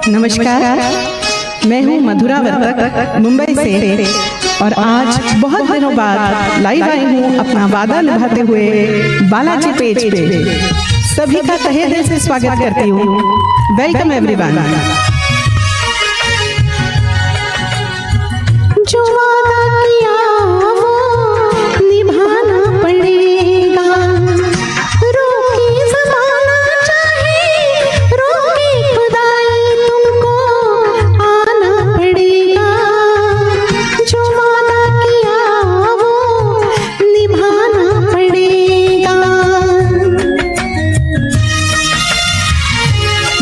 नमस्कार, मैं हूँ मधुरा वर्तक मुंबई से और आज बहुत दिनों बाद लाइव आई हूँ अपना वादा निभाते हुए बालाजी पेज पे। सभी का तहे दिल से स्वागत करती हूँ। Welcome everyone. जो वादा किया वो निभाना पड़ेगा, रोके ज़माना चाहे रोके खुदाई, तुमको आना पड़ेगा। जो वादा किया वो निभाना पड़ेगा।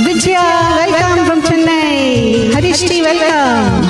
Vijaya welcome from Chennai, Harish welcome.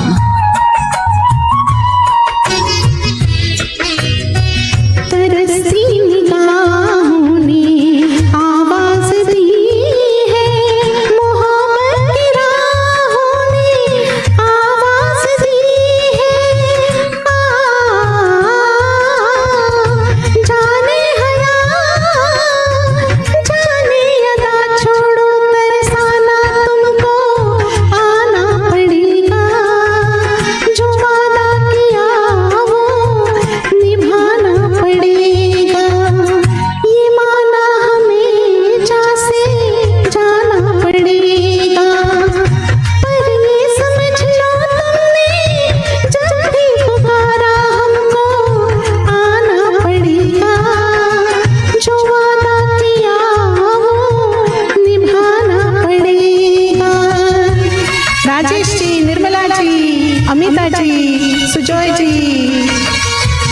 Amita ji, Sujoy ji,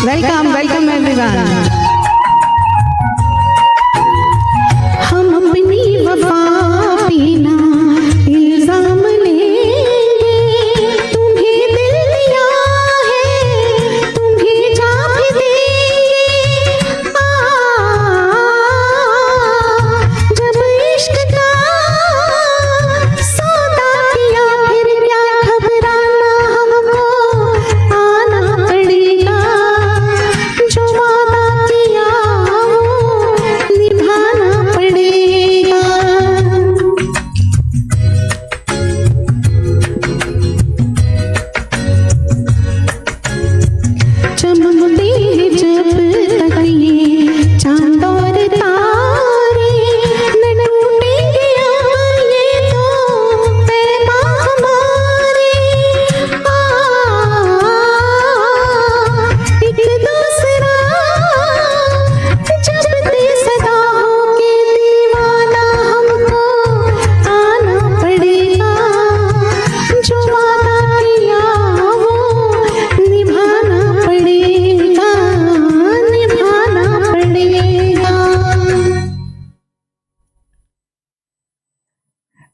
welcome welcome everyone. हम अपनी वफा पीना इल्जाम लेंगे, तुम्हें दिल दिया है तुम्हें जा भी देंगे। जब इश्क का सौदा किया फिर क्या घबराना,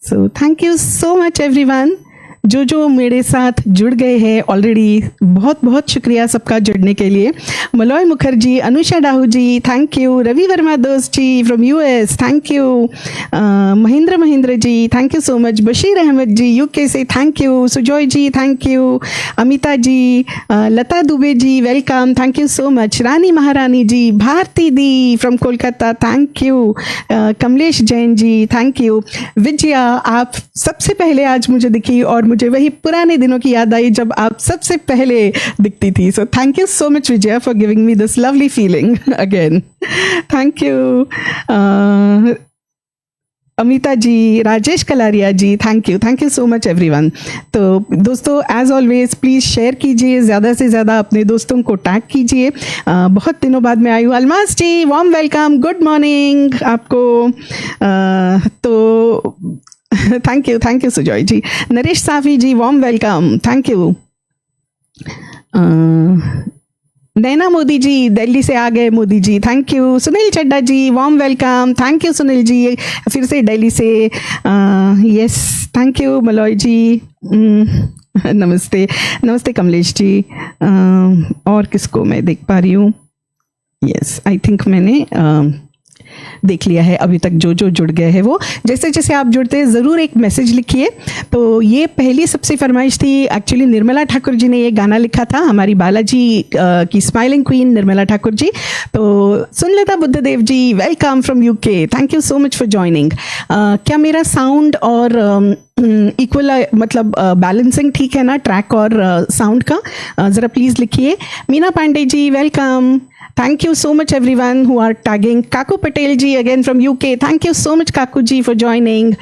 So thank you so much everyone जो मेरे साथ जुड़ गए हैं ऑलरेडी। बहुत बहुत शुक्रिया सबका जुड़ने के लिए। Malay Mukherjee, Anusha Dahu ji, thank you. रवि वर्मा दोस्त ji from US, thank you. Mahendra ji, thank you so much. Bashir Ahmed ji UK से, thank you. Sujoy ji, thank you. Amita ji, Lata Dubey ji, welcome, thank you so much. Rani Maharani ji, Bharti दी from Kolkata, thank you. Kamlesh Jain ji, thank you. Vijaya, आप सबसे पहले आज मुझे दिखी और मुझे वही पुराने दिनों की याद आई जब आप सबसे पहले दिखती थी। So thank you so much Vijaya for giving me this lovely feeling again. Thank you. Amita ji, Rajesh Kalaria ji, thank you so much everyone. तो दोस्तों, एज ऑलवेज प्लीज़ शेयर कीजिए, ज़्यादा से ज़्यादा अपने दोस्तों को टैग कीजिए। बहुत दिनों बाद मैं आई हूँ। Almas ji, warm welcome, good morning आपको। तो thank you Sujoy ji. Naresh Safi ji, warm welcome, thank you. Naina Modi ji, Delhi से आ गए Modi ji, thank you. Sunil Chadda ji, warm welcome, thank you Sunil ji, फिर से दिल्ली से। Yes, thank you Maloy ji. नमस्ते कमलेश जी। और किसको मैं देख पा रही हूँ? यस, आई थिंक मैंने देख लिया है अभी तक जो जुड़ गए हैं वो। जैसे जैसे आप जुड़ते हैं ज़रूर एक मैसेज लिखिए। तो ये पहली सबसे फरमाइश थी, एक्चुअली निर्मला ठाकुर जी ने ये गाना लिखा था, हमारी बालाजी की स्माइलिंग क्वीन निर्मला ठाकुर जी। तो Sunleta Buddhadev ji, welcome from UK, thank you so much for joining. क्या मेरा साउंड और इक्वल मतलब बैलेंसिंग ठीक है ना, ट्रैक और साउंड का? ज़रा प्लीज़ लिखिए। Meena Pandey ji, welcome, thank you so much everyone who are tagging. Kaku Patel ji again from UK, thank you so much Kaku ji for joining.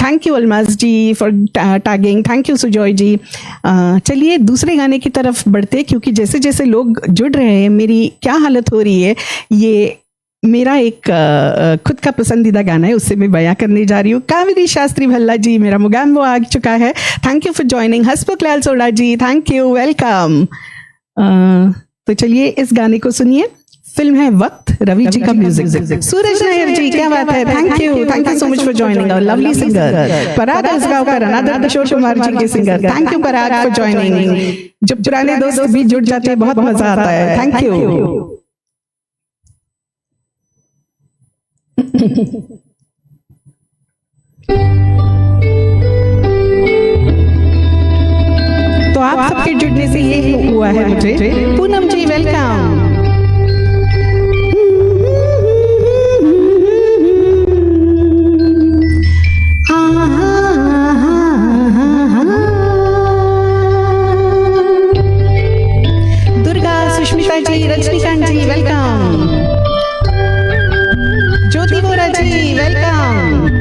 Thank you Almaz ji for tagging, thank you Sujoy ji. चलिए दूसरे गाने की तरफ बढ़ते, क्योंकि जैसे जैसे लोग जुड़ रहे हैं मेरी क्या हालत हो रही है, ये मेरा एक खुद का पसंदीदा गाना है, उससे मैं बयां करने जा रही हूँ। कावेरी शास्त्री भल्ला जी, मेरा मुगाम्बो आ चुका है, thank you for joining. Hasmukh Lal Soda ji, thank you, welcome. तो चलिए इस गाने को सुनिए, फिल्म है वक्त, रवि जी का म्यूजिक। सूरज नायर जी, क्या बात है, thank you so much for joining. और लवली सिंगर पराग उसगांवकर, अनादर किशोर कुमार जी के singer, thank you Parag for joining. जब पुराने दोस्त भी जुड़ जाते हैं बहुत मजा आता है, थैंक यू। तो आप सबके जुड़ने से ये हुआ है मुझे। पूनम जी, वेलकम। दुर्गा, सुष्मिता जी, रजनीकांत जी, वेलकम। ज्योति बोरा जी, वेलकम।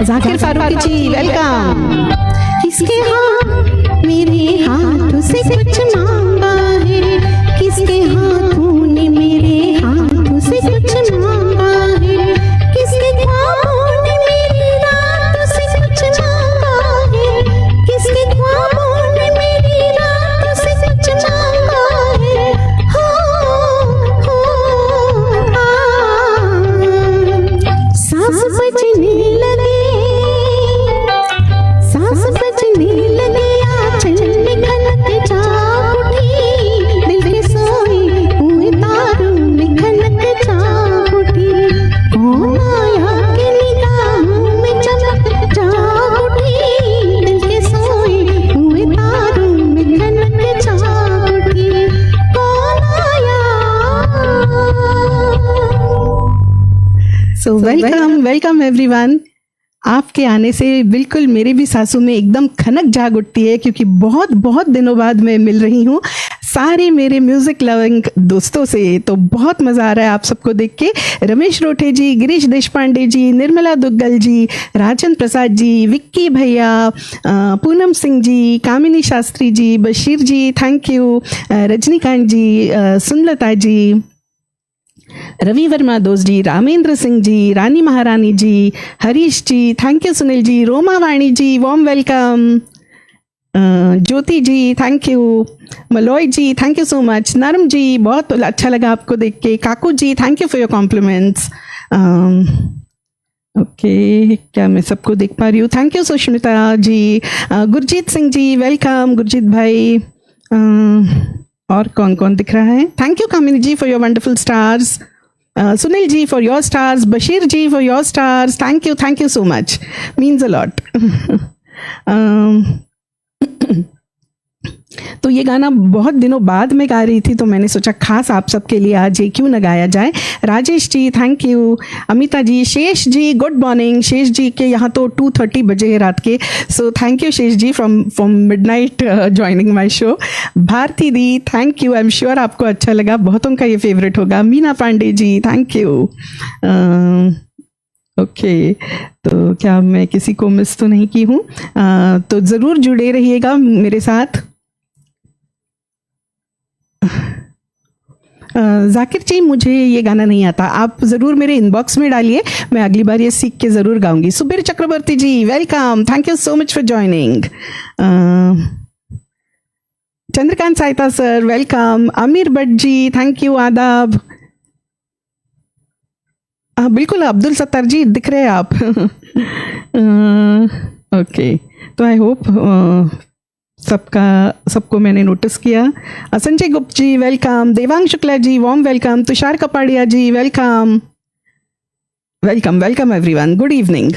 जाकिर फारूकी जी, वेलकम। किसके हाथ मेरे हाथों से कुछ मांगा है, किसके हाथों ने मेरे हाथों से कुछ मांगा है, किसके ख्वाबों ने मेरी रातों से कुछ मांगा है, किसके ख्वाबों ने मेरी रातों से कुछ सो वेलकम एवरीवन। आपके आने से बिल्कुल मेरे भी सांसों में एकदम खनक जाग उठती है, क्योंकि बहुत बहुत दिनों बाद मैं मिल रही हूँ सारे मेरे म्यूजिक लविंग दोस्तों से। तो बहुत मज़ा आ रहा है आप सबको देख के। रमेश रोठे जी, गिरीश देशपांडे जी, निर्मला दुग्गल जी, राजन प्रसाद जी, विक्की भैया, पूनम सिंह जी, कामिनी शास्त्री जी, बशीर जी, थैंक यू, रजनीकांत जी, सुनलता जी, रवि वर्मा दोस्त ji, Ramendra Singh ji, Rani Maharani ji, Harish ji, thank you Sunil ji, Roma Vani ji, warm welcome, Jyoti ji, thank you, Maloy ji, thank you so much, Naram ji, बहुत अच्छा लगा आपको देख के, Kaku ji, thank you for your compliments. Okay, क्या मैं सबको देख पा रही हूँ? Thank you Sushmita ji, Gurjeet Singh ji, welcome Gurjeet भाई। और कौन कौन दिख रहा है? Thank you Kamini ji for your wonderful stars, Sunil ji for your stars, Bashir ji for your stars, thank you so much, means a lot. तो ये गाना बहुत दिनों बाद मैं गा रही थी, तो मैंने सोचा खास आप सबके लिए आज ये क्यों न गाया जाए। Rajesh ji, thank you, Amita ji, Shesh ji, good morning. शेष जी के यहाँ तो 2:30 बजे है रात के, सो thank you Shesh ji from midnight joining my show. Bharati the, thank you, I am sure आपको अच्छा लगा, बहुतों का ये फेवरेट होगा। Meena Pandey ji, thank you. Okay, तो क्या मैं किसी को मिस तो नहीं की हूँ? तो ज़रूर जुड़े रहिएगा मेरे साथ। जाकिर जी, मुझे ये गाना नहीं आता, आप ज़रूर मेरे इनबॉक्स में डालिए, मैं अगली बार ये सीख के ज़रूर गाऊंगी। Subir Chakraborty ji, welcome, thank you so much for joining. Chandrakant Sahita sir, welcome. Aamir Bhat ji, thank you, आदाब। बिल्कुल अब्दुल सत्तार जी दिख रहे हैं आप। ओके, तो आई होप सबको मैंने नोटिस किया। संजय गुप्त जी, welcome. Devang Shukla ji, warm welcome. Tushar Kapadia जी, वेलकम एवरीवन, गुड इवनिंग।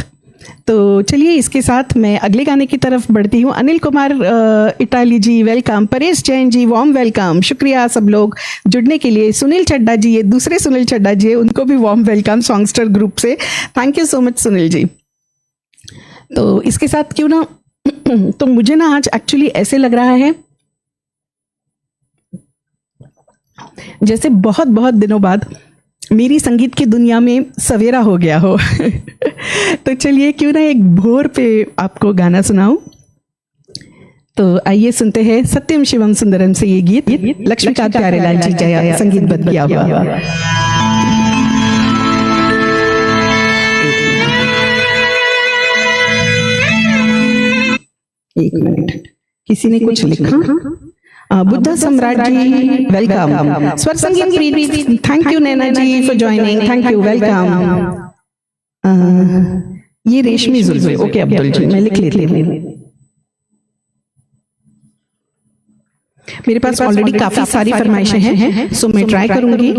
तो चलिए इसके साथ मैं अगले गाने की तरफ बढ़ती हूँ। अनिल कुमार इटाली जी, वेलकम। परेश जैन जी, वार्म वेलकम। शुक्रिया सब लोग जुड़ने के लिए। सुनील चड्डा जी, ये दूसरे सुनील चड्डा जी है, उनको भी वार्म वेलकम सॉन्गस्टर ग्रुप से, thank you so much Sunil ji. तो इसके साथ क्यों ना तो मुझे ना आज एक्चुअली ऐसे लग रहा है जैसे बहुत बहुत दिनों बाद मेरी संगीत की दुनिया में सवेरा हो गया हो। तो चलिए क्यों ना एक भोर पे आपको गाना सुनाऊं। तो आइए सुनते हैं सत्यम शिवम सुंदरम से ये गीत, लक्ष्मीकांत प्यारेलाल जी का संगीतबद्ध किया हुआ। एक मिनट, किसी ने कुछ लिखा। बुद्धा सम्राट जी, welcome. Swar Sangeet Preeti, thank you Naina ji for joining, thank you, welcome. ये रेशमी जुल्फे, ओके अब्दुल जी, मैं लिख लेती हूँ। मेरे पास ऑलरेडी काफी सारी फरमाइशें हैं, सो मैं ट्राई करूंगी।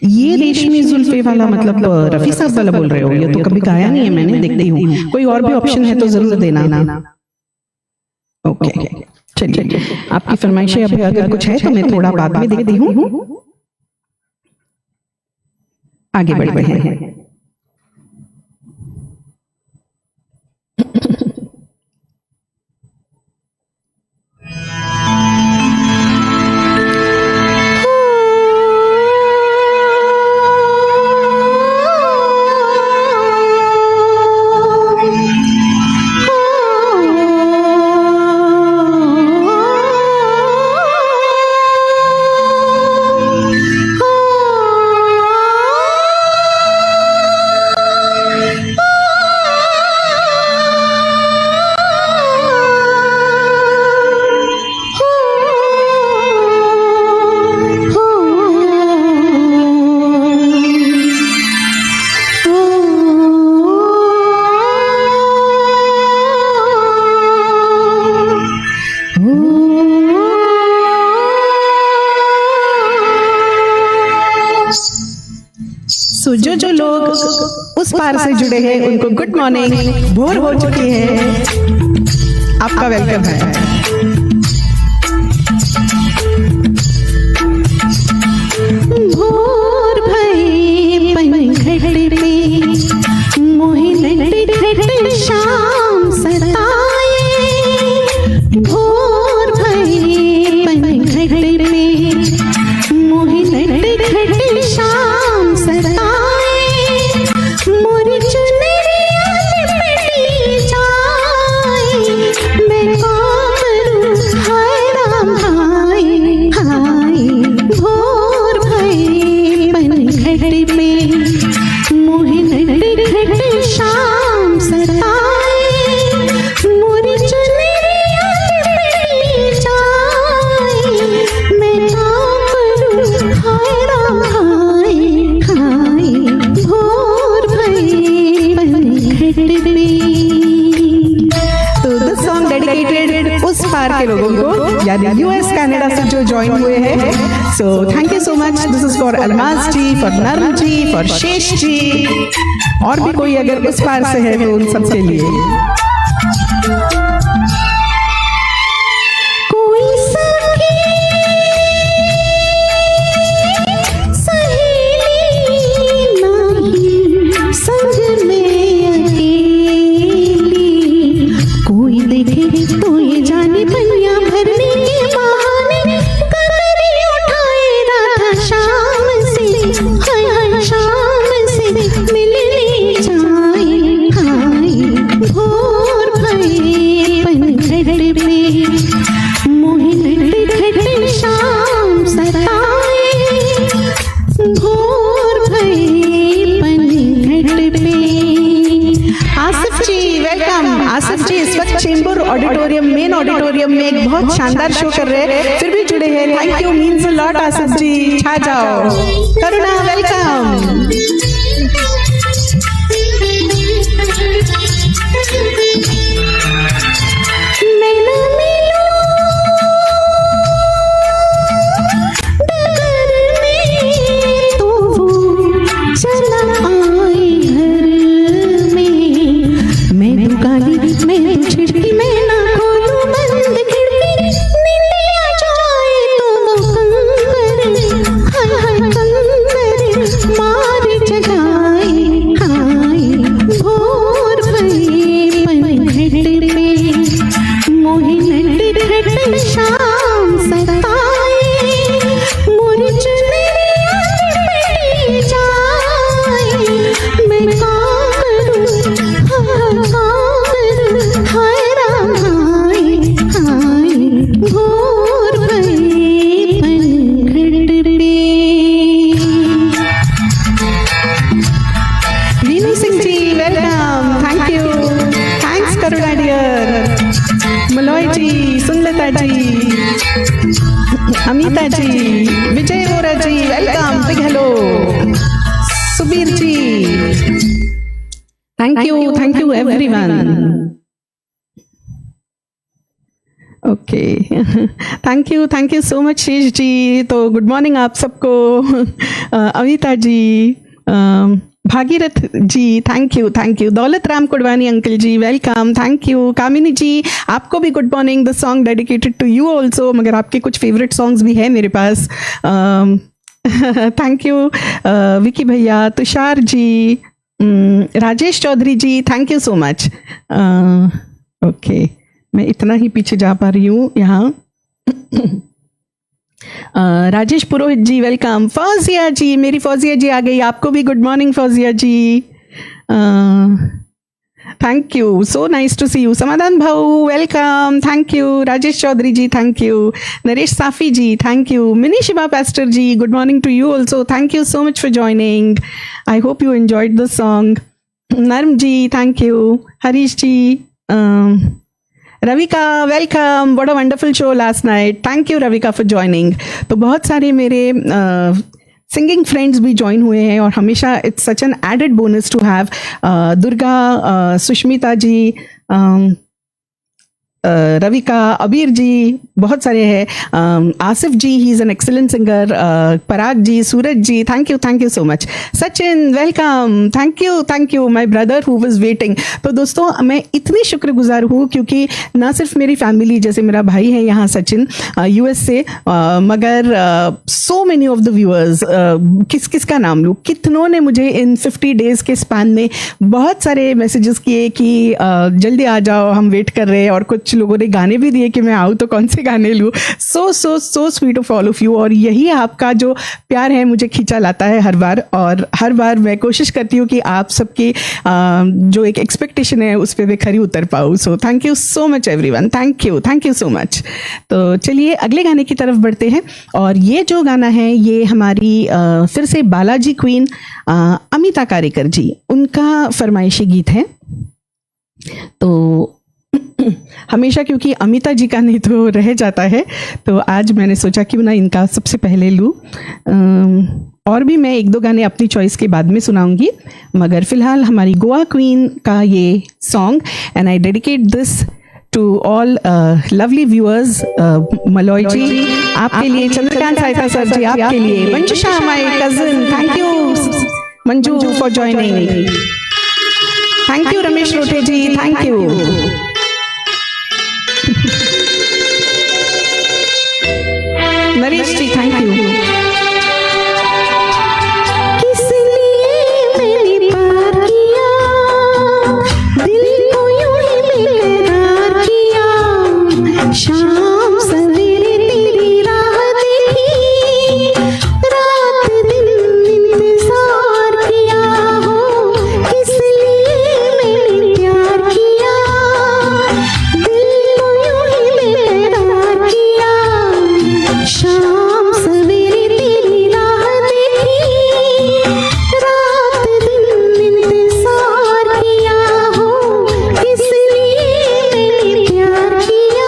ये रेशमी जुल्फे वाला मतलब रफी साहब वाला बोल रहे हो? ये तो कभी गाया नहीं है मैंने, देखती हूँ। कोई और भी ऑप्शन है तो जरूर देना। ओके, चलिए आपकी फरमाइशें अभी अगर कुछ है तो मैं थोड़ा बाद में देखती हूँ। आगे बढ़ते हैं। सो जो लोग उस पार से जुड़े हैं उनको गुड मॉर्निंग। भोर हो चुकी है, आपका वेलकम है। भोर भई भोर भई पनघट पे मोहिनी घट शाम सताए मोरी चुनरिया लिपटी जाए मैं करूं हाय राम हाय हाय भोर भई पनघट पे मोहिनी घट शाम सताए मोरी चुनरिया लिपटी जाए मैं करूं हाय राम हाय हाय भोर भई पनघट पे। तो दिस सॉन्ग डेडिकेटेड उस पार के लोगों को यानी यूएस कनाडा से जो ज्वाइन हुए हैं। So thank you so much. This is for Almas ji, for Narm ji, for शेष जी, और भी कोई अगर उस पार से है तो उन सबके लिए। कोई सखी सहेली नहीं संग में अकेली कोई देखे तो ये जाने पनिया भरने के बहाने कतरी उठाए राधा शाम से हाय हाय शाम से मिलने जाए हाय भोर भई पनघट पे मोहिनी घट शाम सताए भोर भई पनघट पे। आसिफ जी वेलकम। आसिफ जी इस वक्त चेंबूर ऑडिटोरियम, मेन ऑडिटोरियम में एक बहुत शानदार शो कर रहे हैं, फिर भी जुड़े हैं। Thank you, means a lot. Asif ji छा जाओ। करुणा वेलकम। मैं न मिलूं डगर में तो वो चला आए घर में मैं तो गाली मैं तो छिड़की मैं ना खोलूं बंद खिड़की नींदिया जाए तो वो कंगर हाय हाय कंगर मार जगाए हाय भोर भई पनघट पे मोहिनी घट शाम सताए मोरी चुनरिया लिपटी जाए मैं करूं हाय राम हाय हाय भोर भई पनघट पे। Vinu Singh ji welcome. Thank you. Thanks Karuna dear. Malay ji, Sunlata ji, Amita ji, Vijay Vora ji welcome. Big hello. Subir ji thank you everyone. Okay thank you so much Shesh ji. तो गुड मॉर्निंग आप सबको। Amita ji, Bhagirath ji thank you. Daulat Ram Kudwani uncle ji welcome. Thank you. Kamini ji आपको भी good morning. The song dedicated to you also, मगर आपके कुछ favourite songs भी हैं मेरे पास। थैंक यू विकी भैया, Tushar ji, Rajesh Chaudhary ji thank you so much. Okay मैं इतना ही पीछे जा पा रही हूँ यहाँ। राजेश पुरोहित जी वेलकम। फौजिया जी, मेरी फौजिया जी आ गई। आपको भी good morning Fauzia ji. Thank you, so nice to see you. Samadhan भाऊ welcome. Thank you. Rajesh Chaudhary ji thank you. Naresh Safi ji thank you. Mini Shiva Pastor ji good morning to you also. Thank you so much for joining. I hope you enjoyed the song. Narm ji thank you. Harish ji, Ravika welcome. What a wonderful show last night. Thank you Ravika for joining. तो बहुत सारे मेरे singing friends भी join हुए हैं और हमेशा it's such an added bonus to have Durga, Sushmita ji, Ravika, Abir ji, बहुत सारे हैं। Asif ji he is an excellent singer. Parag ji, Suraj ji thank you so much. Sachin welcome. Thank you my brother who was waiting. तो दोस्तों मैं इतनी शुक्रगुजार हूँ क्योंकि ना सिर्फ मेरी फैमिली, जैसे मेरा भाई है यहाँ सचिन यूएस से, मगर so many of the viewers, किसका नाम लूँ, कितनों ने मुझे इन 50 डेज़ के स्पैन में बहुत सारे मैसेजेस किए कि जल्दी आ जाओ हम वेट कर रहे हैं, और कुछ लोगों ने गाने भी दिए कि मैं आऊँ तो कौन से गाने लूँ. So so so sweet of all of you. और यही आपका जो प्यार है मुझे खींचा लाता है हर बार. और हर बार मैं कोशिश करती हूँ कि आप सबकी जो एक एक्सपेक्टेशन है उस पर मैं खरी उतर पाऊँ. सो thank you so much everyone. Thank you so much. तो चलिए अगले गाने की तरफ बढ़ते हैं. और ये जो गाना है ये हमारी फिर से बालाजी क्वीन अमिता कारेकर जी, उनका फरमाइशी गीत है. तो हमेशा क्योंकि अमिता जी का नहीं तो रह जाता है, तो आज मैंने सोचा क्यों ना इनका सबसे पहले लूँ. और भी मैं एक दो गाने अपनी चॉइस के बाद में सुनाऊंगी, मगर फिलहाल हमारी गोवा क्वीन का ये song. And I dedicate this to all lovely viewers. Malay ji आपके लिए, चंद्रकांत साहिता सर जी आपके लिए, Manjusha my cousin, thank you Manju for joining. Thank you Ramesh Rote ji, thank you. Naresh ji thank you. शाम सवेरे तेरी राह देखी, रात दिन इंतजार किया हो, किस लिए मैंने प्यार किया, दिल को यूं ही बेकरार किया. शाम सवेरे तेरी राह देखी, रात दिन इंतजार किया हो, किस लिए मैंने प्यार किया.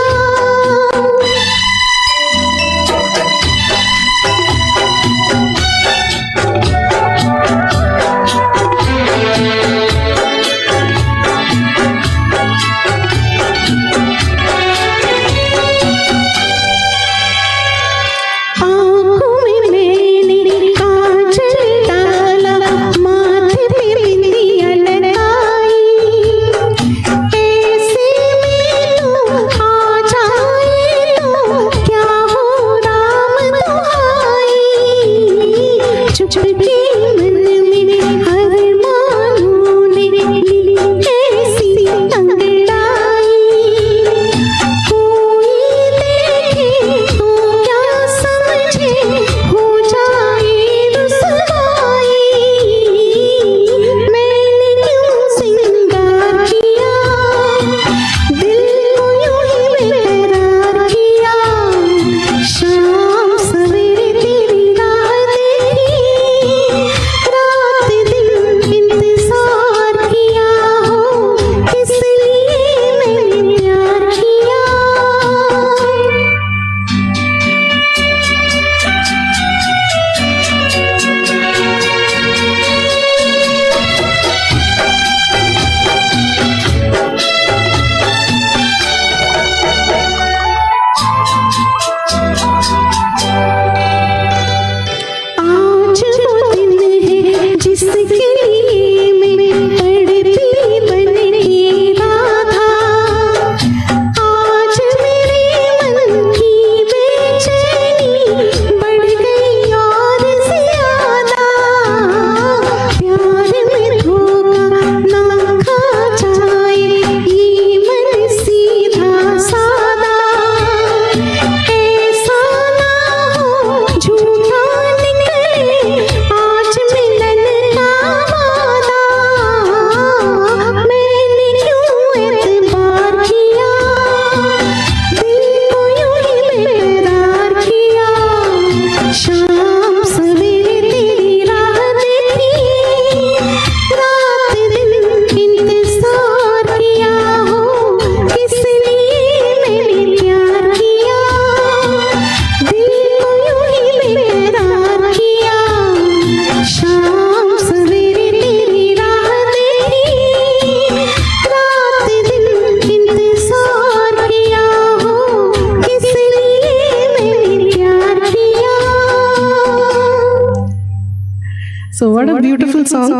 So what a beautiful song.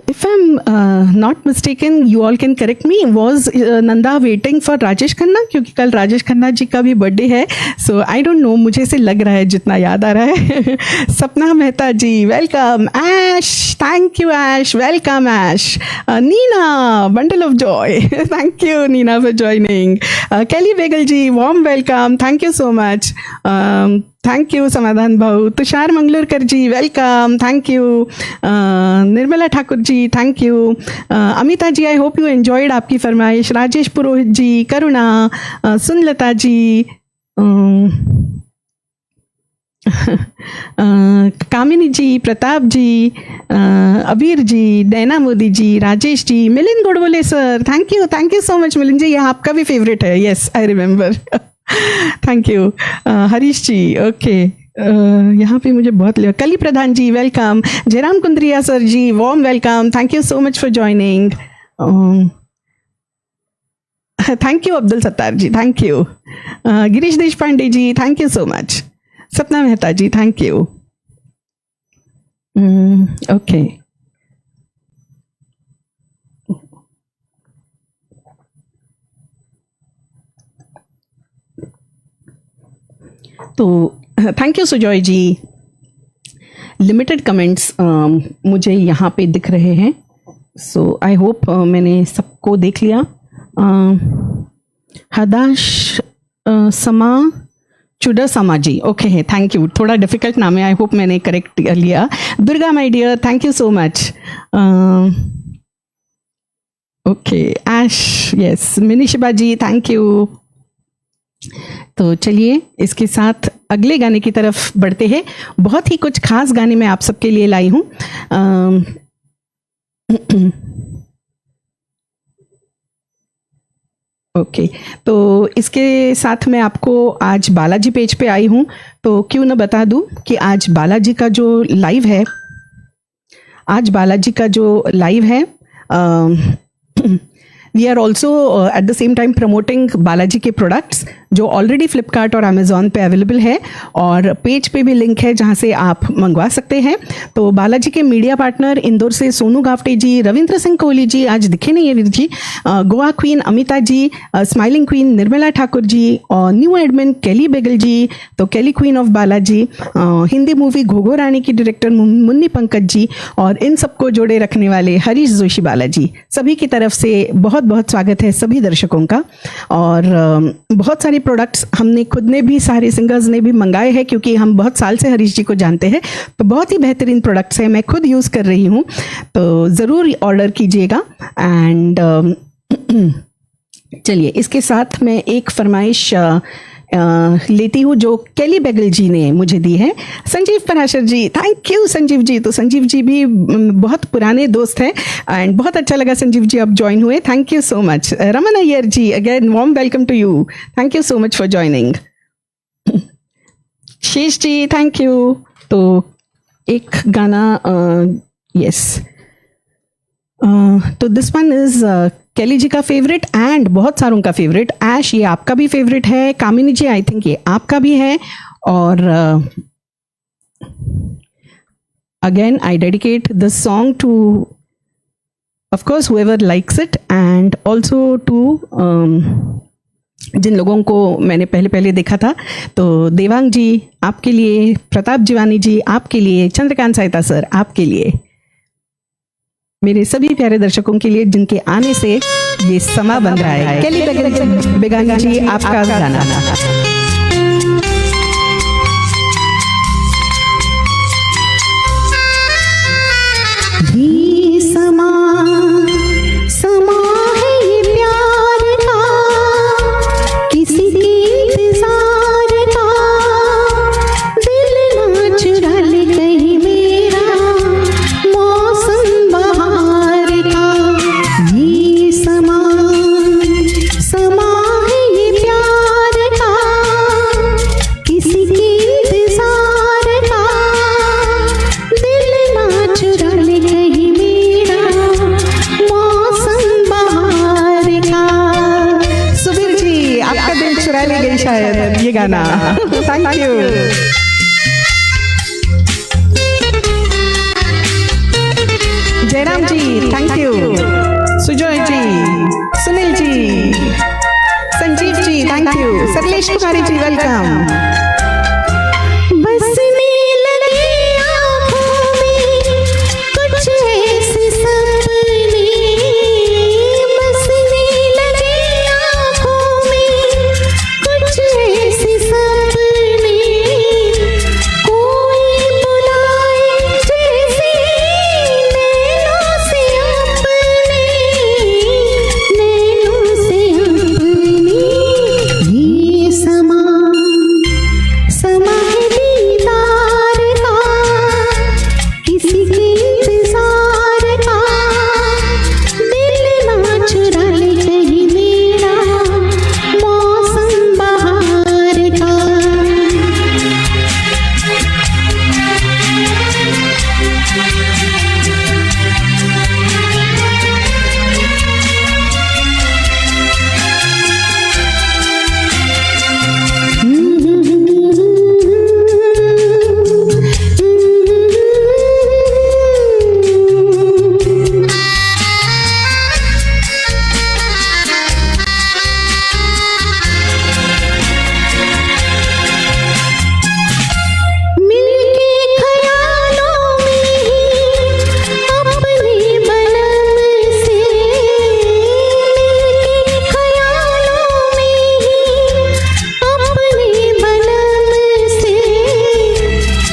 if I'm not mistaken, you all can correct me. Was Nanda waiting for Rajesh Khanna? क्योंकि कल राजेश खन्ना जी का भी बर्थडे है. So I don't know. मुझे ऐसे लग रहा है जितना याद आ रहा है. सपना मेहता जी, welcome. Ash, thank you Ash. Welcome Ash. Nina, bundle of joy. Thank you Nina for joining. Kelly Begal ji, warm welcome. Thank you so much. Thank you Samadhan भाऊ. Tushar Mangalorkar ji, welcome. Thank you. Nirmala Thakur ji, thank you. Amita ji, I hope you enjoyed आपकी फरमाइश. राजेश पुरोहित जी, करुणा, सुनलता जी, कामिनी जी, Pratap ji, Abir ji, Daina Modi ji, Rajesh ji, Milind Godbole sir, thank you so much Milind ji. ये आपका भी favourite है. Yes, I remember. Thank you. Harish ji, okay. यहाँ पे मुझे बहुत Kali Pradhan ji, welcome. Jairam Kundriya sir ji, warm welcome. Thank you so much for joining. Thank you Abdul Sattar ji, thank you. Girish Deshpande ji, thank you so much. Sapna Mehta ji, thank you. Okay. तो thank you Sujoy ji. Limited comments मुझे यहाँ पे दिख रहे हैं. सो आई होप मैंने सबको देख लिया. हदाश समा चुडा समा जी, ओके है, थैंक यू. थोड़ा डिफिकल्ट नाम है, आई होप मैंने करेक्ट लिया. Durga my dear, thank you so much. Okay. Aish, yes. Minishiba ji, thank you. तो चलिए इसके साथ अगले गाने की तरफ बढ़ते हैं. बहुत ही कुछ खास गाने मैं आप सबके लिए लाई हूँ. ओके. तो इसके साथ मैं आपको आज बालाजी पेज पे आई हूँ, तो क्यों न बता दूँ कि आज बालाजी का जो लाइव है, we are also at the same time promoting Balaji के प्रोडक्ट्स जो ऑलरेडी फ्लिपकार्ट और अमेजोन पे अवेलेबल है, और पेज पे भी लिंक है जहाँ से आप मंगवा सकते हैं. तो बालाजी के मीडिया पार्टनर इंदौर से सोनू गावटे जी, रविंद्र सिंह कोहली जी, आज दिखे नहीं है Veer ji, Goa queen Amita ji, smiling queen Nirmala Thakur ji, और न्यू एडमिन केली बेगल जी, तो Keli queen of Balaji, Hindi movie Ghogho Rani की डायरेक्टर मुन्नी पंकज जी, और इन सबको जोड़े रखने वाले हरीश जोशी बालाजी, सभी की तरफ से बहुत बहुत स्वागत है सभी दर्शकों का. और बहुत सारे प्रोडक्ट्स हमने खुद ने भी, सारे सिंगर्स ने भी मंगाए हैं, क्योंकि हम बहुत साल से हरीश जी को जानते हैं. तो बहुत ही बेहतरीन प्रोडक्ट्स हैं, मैं खुद यूज़ कर रही हूँ, तो ज़रूर ऑर्डर कीजिएगा. एंड चलिए इसके साथ मैं एक फरमाइश लेती हूँ जो केली बेगल जी ने मुझे दी है. संजीव पराशर जी, थैंक यू संजीव जी. तो संजीव जी भी बहुत पुराने दोस्त हैं, एंड बहुत अच्छा लगा संजीव जी आप ज्वाइन हुए. Thank you so much. Raman Iyer ji, again warm welcome to you. Thank you so much for joining. Shesh ji, thank you. तो एक गाना, यस, तो दिस वन इज केली जी का फेवरेट एंड बहुत सारों का फेवरेट. ऐश, ये आपका भी फेवरेट है. कामिनी जी, आई थिंक ये आपका भी है. और again I dedicate this song two of course whoever likes it, and also to जिन लोगों को मैंने पहले देखा था. तो देवांग जी आपके लिए, प्रताप जीवानी जी आपके लिए, चंद्रकांत साहिता सर आपके लिए, मेरे सभी प्यारे दर्शकों के लिए जिनके आने से ये समा बन रहा है. केली बेगल जी आपका गाना. ये समा है ये प्यार का, किसी के इंतजार का, दिल ना चुरा ले कहीं मेरा मौसम बहार का. ये समा है ये प्यार का, किसी के इंतजार का, दिल ना चुरा ले कहीं मेरा मौसम बहार का. सुबीर जी, आपका दिल चुरा ले गई शायद ये गाना. Thank you. Jairam ji, thank you, Sujoy ji, Sunil ji, Sanjeev ji, thank you, सरलेश Kumari ji, welcome. बसने लगे आँखों में कुछ ऐसे सपने, बसने लगे आँखों में कुछ ऐसे सपने, कोई बुलाए जैसे नैनों से अपने, नैनों से अपने, ये समा है दीदार का, किसी के इंतजार का, दिल ना चुरा ले कहीं मेरा मौसम बहार का। मिलके ख्यालों में ही अपने बलम से, मिलके ख्यालों में ही अपने बलम से,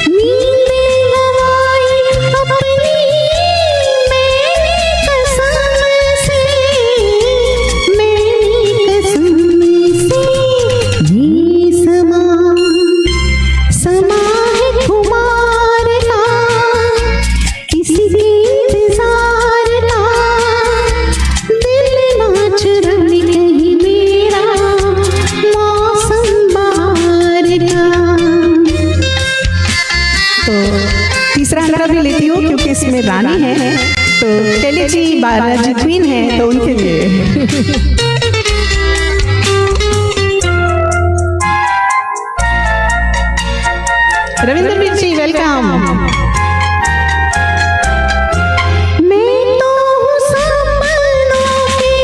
नींदें गवाई अपनी मैंने कसम से, मैंने कसम से, ये समा है खुमार का, किसी के इंतजार का, दिल ना चुरा ले कहीं मेरा मौसम बहार का। तो तीसरा अंतरा भी लेती हूँ क्योंकि इसमें रानी है, तो केली जी बालाजी क्वीन है, तो उनके लिए। रविंद्र वीर जी, वेलकम। मैं तो हूँ सपनों के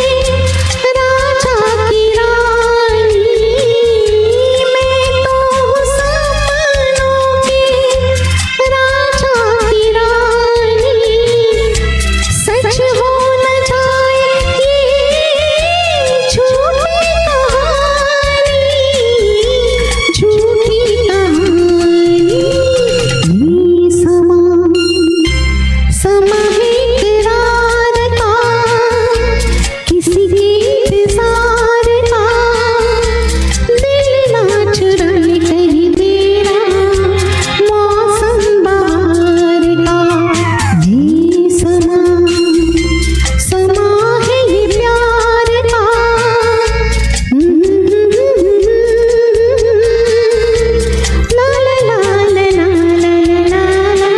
राजा की रानी, मैं तो हूँ सपनों के राजा की रानी, सच हो न जाए ये झूठी कहानी, झूठी कहानी, ये समा है इकरार का, किसी के इंतजार का, दिल ना चुरा ले कहीं मेरा मौसम बहार का। ये समा है ये प्यार का, ला ला ला ला ला ला ला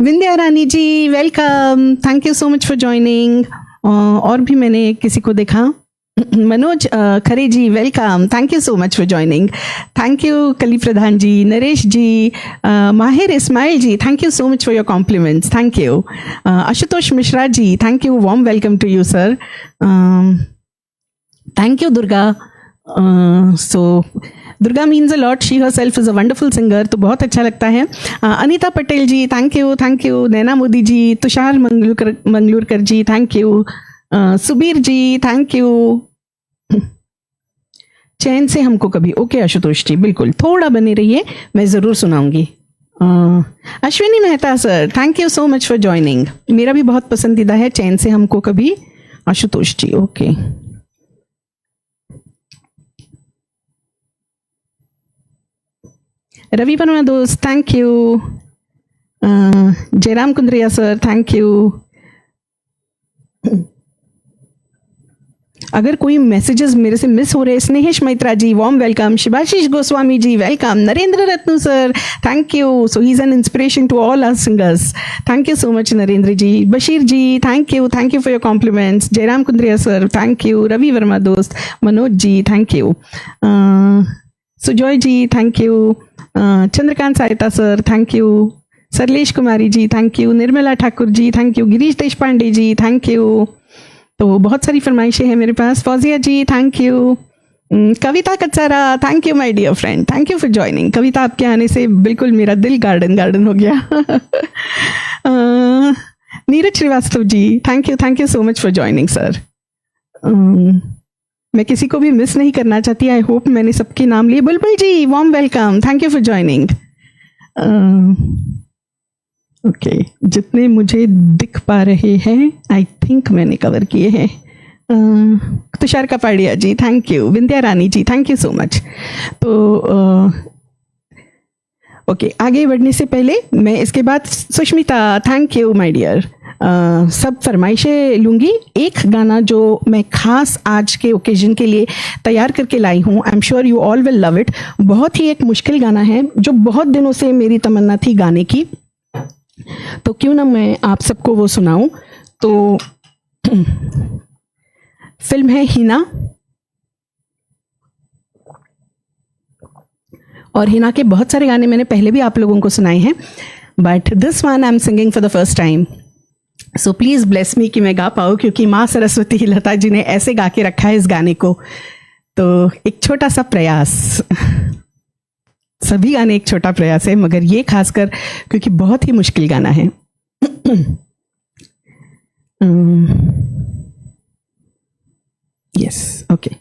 Vindhya Rani ji, welcome, thank you so much for joining. और भी मैंने किसी को देखा, Manoj Khare ji, welcome, thank you so much for joining. Thank you Kali Pradhan ji, Naresh ji, Mahir Ismail ji, thank you so much for your compliments, thank you. Ashutosh Mishra ji, thank you, warm welcome to you sir. Thank you Durga. So Durga means a lot, she herself is a wonderful singer, तो बहुत अच्छा लगता है। Anita Patel ji, thank you, thank you. Naina Modi ji, Tushar Mangalurkar ji, thank you. Subir ji, thank you. चैन से हमको कभी, okay Ashutosh जी, बिल्कुल, थोड़ा बने रहिए, मैं ज़रूर सुनाऊंगी। Ashwini Mehta sir, thank you so much for joining. मेरा भी बहुत पसंदीदा है चैन से हमको कभी, आशुतोष जी, ओके। रवि वर्मा दोस्त, thank you. Jairam Kundriya sir, thank you. अगर कोई मैसेजेस मेरे से मिस हो रहे, Snehish Maitra ji, warm welcome. Shivashish Goswami ji, welcome. Narendra Ratnu sir, thank you. So he is an inspiration to all our singers, thank you so much Narendra ji. Bashir ji, thank you for your compliments. Jairam Kundriya sir, thank you. Ravi Verma दोस्त, Manoj ji, thank you. Sujoy ji thank you, Chandrakant Sahita sir thank you, सरलेश Kumari ji thank you, Nirmala Thakur ji thank you, Girish Deshpande ji thank you. तो बहुत सारी फरमाइशें हैं मेरे पास। Fauzia ji thank you, Kavita Kachchara thank you my dear friend, thank you for joining. Kavita आपके आने से बिल्कुल मेरा दिल गार्डन गार्डन हो गया। Neeraj Srivastava ji thank you so much for joining sir. मैं किसी को भी मिस नहीं करना चाहती, आई होप मैंने सबके नाम लिए। Bulbul ji warm welcome, thank you for joining. Okay, जितने मुझे दिख पा रहे हैं आई थिंक मैंने कवर किए हैं। Tushar Kapadia ji thank you, Vindhya Rani ji thank you so much. तो ओके, आगे बढ़ने से पहले मैं इसके बाद Sushmita thank you my dear, सब फरमाइशें लूँगी। एक गाना जो मैं खास आज के ओकेजन के लिए तैयार करके लाई हूँ, आई am sure you all will love it. बहुत ही एक मुश्किल गाना है जो बहुत दिनों से मेरी तमन्ना थी गाने की, तो क्यों ना मैं आप सबको वो सुनाऊं। तो फिल्म है हिना, और हिना के बहुत सारे गाने मैंने पहले भी आप लोगों को सुनाए हैं, but this one I am singing for the first time. So please bless me कि मैं गा पाऊँ, क्योंकि माँ सरस्वती लता जी ने ऐसे गा के रखा है इस गाने को। तो एक छोटा सा प्रयास, सभी गाने एक छोटा प्रयास है, मगर ये खासकर क्योंकि बहुत ही मुश्किल गाना है। यस ओके,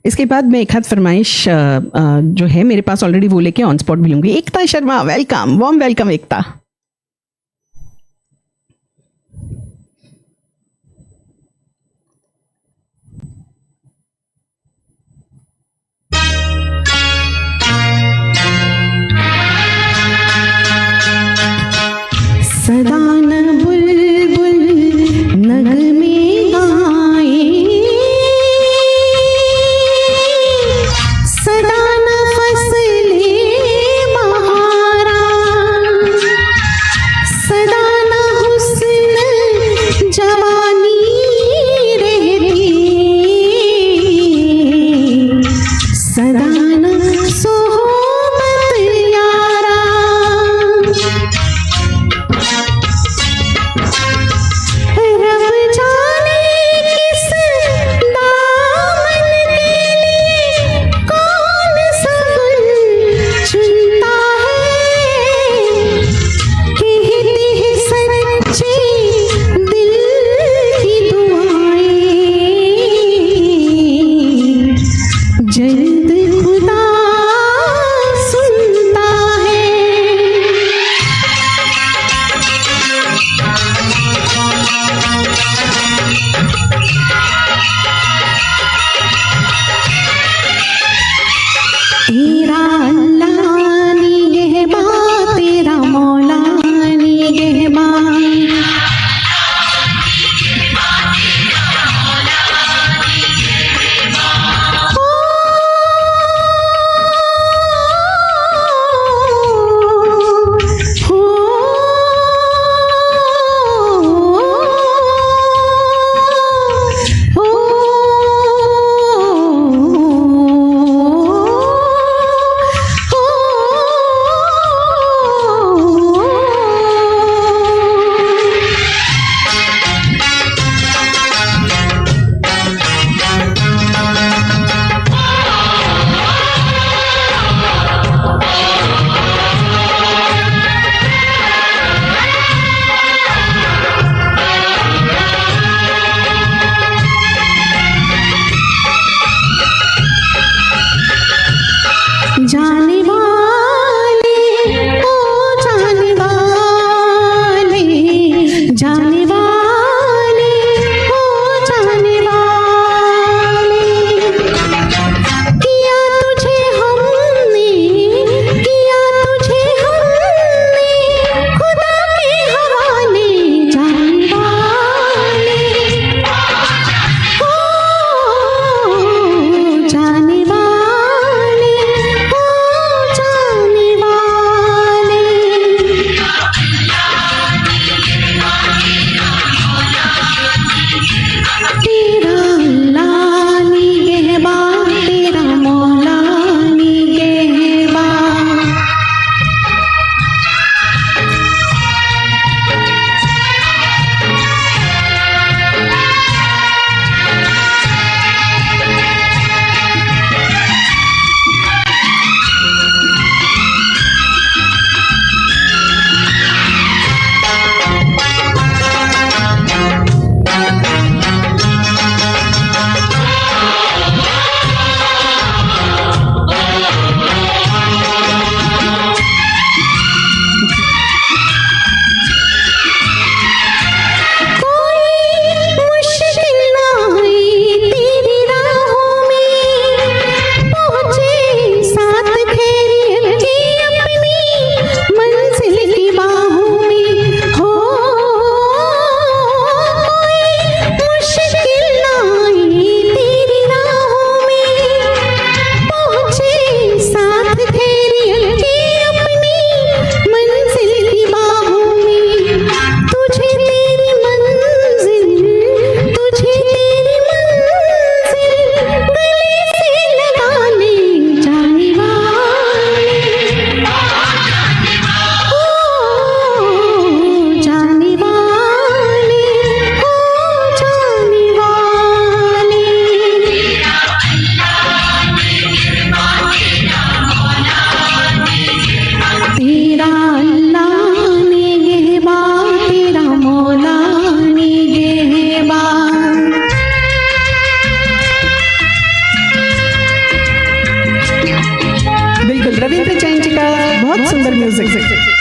इसके बाद मैं एक हाथ फरमाइश जो है मेरे पास ऑलरेडी वो लेके ऑन स्पॉट भी लूंगी। Ekta Sharma welcome, warm welcome एकता। सदा न बुलबुल नगमे गाए, सदा न फसले बहारा, सदा न हुस्न जवानी रहती, सदा न सोहबत यारा। रब जाने किस दामन के लिए कौन सब चुनता है, कहते हैं सच्चे दिल की दुआएं, जल्द खुदा सुनता है। तेरा अल्लाह निगहबान, तेरा मौला निगहबान, जाने वाले ओ जाने वाले, जाने वाले ओ जाने वाले, किया तुझे हमने, किया तुझे हमने खुदा के हवाले, जाने वाले ओ जाने वाले, जाने वाले। तेरा अल्लाह निगहबान, तेरा मौला निगहबान, बहुत सुंदर म्यूजिक।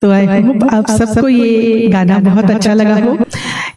तो आई होप आप सबको ये गाना बहुत अच्छा लगा हो।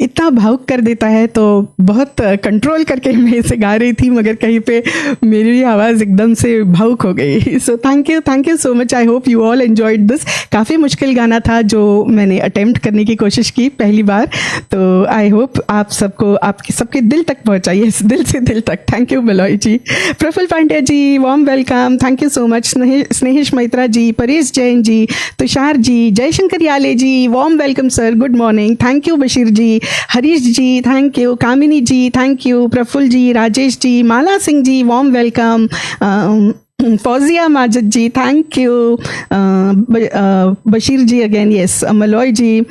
इतना भावुक कर देता है, तो बहुत कंट्रोल करके मैं इसे गा रही थी, मगर कहीं पे मेरी आवाज़ एकदम से भावुक हो गई। सो thank you so much. I hope you all enjoyed this. काफ़ी मुश्किल गाना था जो मैंने अटेम्प्ट करने की कोशिश की पहली बार, तो आई होप आप सबको आपके सबके दिल तक पहुँचाइए, दिल से दिल तक। Thank you Maloy ji, Prafull Pandya ji, warm welcome, thank you so much. Snehish Maitra ji, Paresh Jain ji, Tushar ji, Jaishankar Yale ji, warm welcome sir, good morning, thank you Bashir ji, Harish ji thank you, Kamini ji thank you, Prafull ji, Rajesh ji, Mala Singh ji warm welcome, Fauzia Majid ji thank you, Bashir ji again yes, Maloy ji,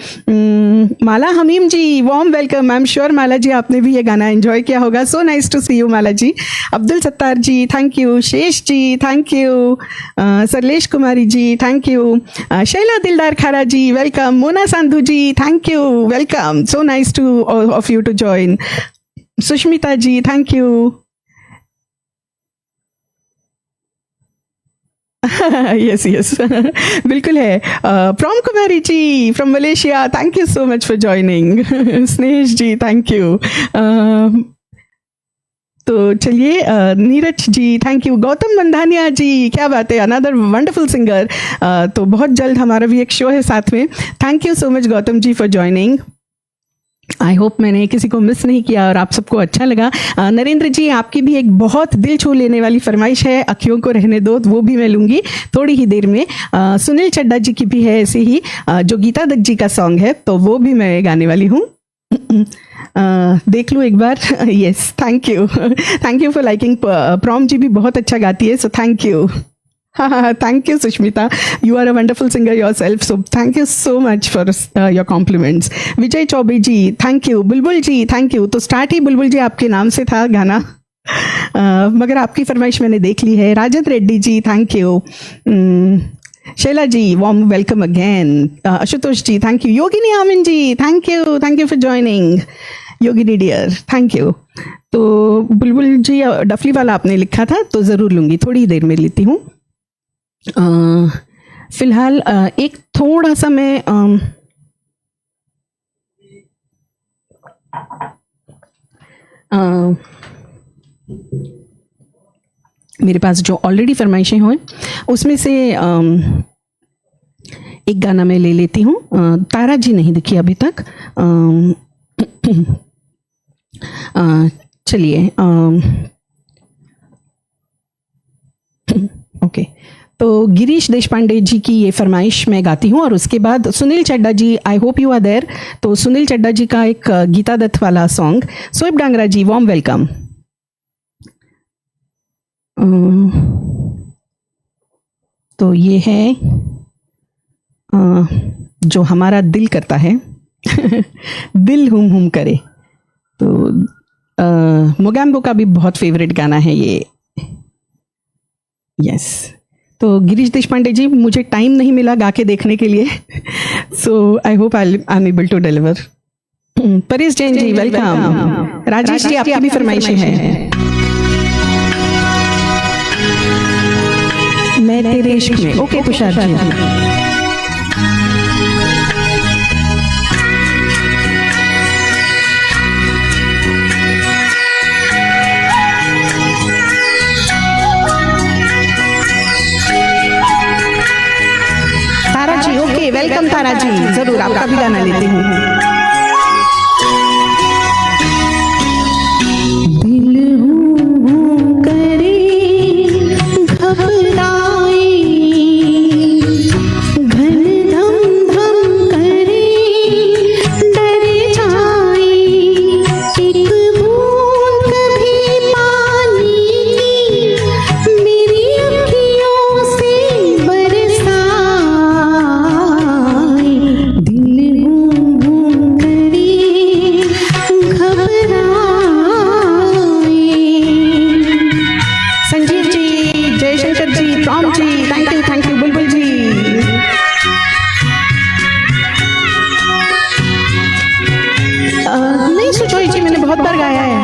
Mala Hamim ji warm welcome. I am sure Mala ji आपने भी ये गाना enjoy किया होगा। So nice to see you Mala ji. Abdul Sattar ji thank you, Shesh ji thank you, सरलेश Kumari ji thank you, Shaila Dildar Khara ji welcome, Mona Sandhu ji thank you welcome, so nice to of you to join, Sushmita ji thank you. Yes yes बिल्कुल है। Prom Kumari ji from Malaysia thank you so much for joining. स्नेश ji thank you. तो चलिए, Neeraj ji thank you, Gautam Mandhania जी क्या बात है, another wonderful singer. तो बहुत जल्द हमारा भी एक शो है साथ में। Thank you so much Gautam ji for joining. I hope मैंने किसी को मिस नहीं किया और आप सबको अच्छा लगा। नरेंद्र जी आपकी भी एक बहुत दिल छू लेने वाली फरमाइश है, अखियों को रहने दो, वो भी मैं लूँगी थोड़ी ही देर में। सुनील चड्डा जी की भी है ऐसे ही, जो गीता दत्त जी का सॉन्ग है, तो वो भी मैं गाने वाली हूँ। देख लूँ एक बार। Yes thank you for liking. Prom ji भी बहुत अच्छा गाती है, so thank you. Thank you, Sushmita. You are a wonderful singer yourself. So thank you so much for your compliments. Vijay Chaube ji, thank you. Bulbul ji, thank you. तो start ही बुलबुल जी आपके नाम से था गाना, मगर आपकी फरमाइश मैंने देख ली है। Rajan Reddy ji thank you, Shaila ji warm welcome again, Ashutosh ji thank you, Yogini Amin ji thank you for joining, Yogini dear thank you. तो बुलबुल जी डफली वाला आपने लिखा था, तो ज़रूर लूँगी, थोड़ी देर में लेती हूँ। फिलहाल एक थोड़ा सा मैं मेरे पास जो ऑलरेडी फरमाइशें हुए उसमें से एक गाना मैं ले लेती हूँ। तारा जी नहीं दिखी अभी तक। चलिए ओके, तो गिरीश देशपांडे जी की ये फरमाइश मैं गाती हूँ और उसके बाद Sunil Chadda ji, I hope you are there, तो सुनील चड्डा जी का एक गीता दत्त वाला song. Soeb Dangra ji, warm welcome. तो ये है जो हमारा दिल करता है दिल हुम हुम करे। तो मोगैम्बो का भी बहुत फेवरेट गाना है ये। यस, तो गिरीश देशपांडे जी, मुझे टाइम नहीं मिला गा के देखने के लिए, so I hope I am able to deliver. Paresh Jain ji welcome. Rajesh ji आपकी भी फरमाइशें हैं। मैं तेरे इश्क में। Okay Tushar ji. Tara ji, okay welcome Tara ji, जरूर आपका भी गाना लेती हूँ। दिल हूँ करे घबराए, घन धम धम करे डर जाए, एक बूंद कभी पानी की मेरी अखियों से बरसाए। दिल हूँ करे घबराए। संजीव जी, जयशंकर जी, Tom ji, thank you Bulbul जी। नहीं सुजोई जी, मैंने बहुत बार गाया है।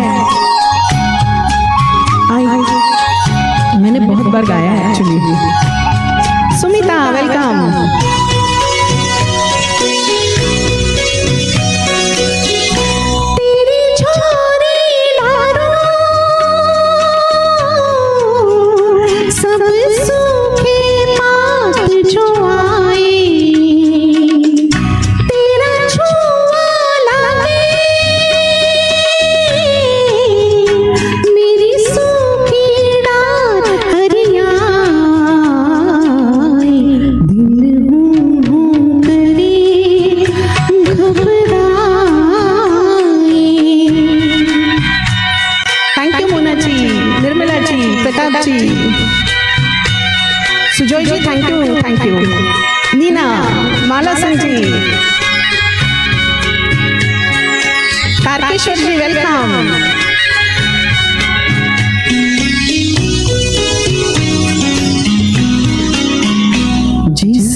मैंने बहुत बार गाया है एक्चुअली। सुमिता वेलकम। तेरी छोरी लारो सब सूखे पात जो आए, तेरा छुआ लागे मेरी सूखी डाल हरियाए। दिल हूँ करे घबराए। Thank you Mona ji, Nirmala ji, Pratap ji, Sujoy ji, thank you. Neena, Mala Singh ji, Tarkeshwar ji welcome. जिस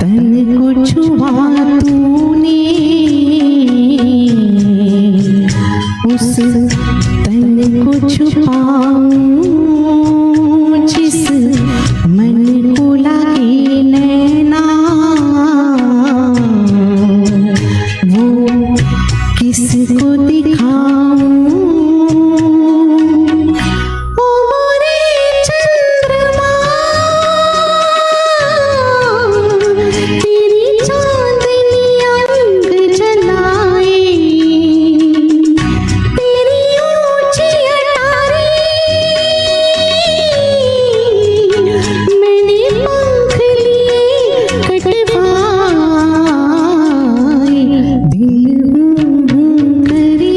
तन को छुआ तूने उस तन को छुपाऊं, जिस मन को लागे नैना वो किसको दिखाऊं। ओ मोरे चंद्रमा तेरी चांदनी अंग जलाए, तेरी ऊंची अटारी मैंने पंख लिए कटवाए। दिल हूँ करे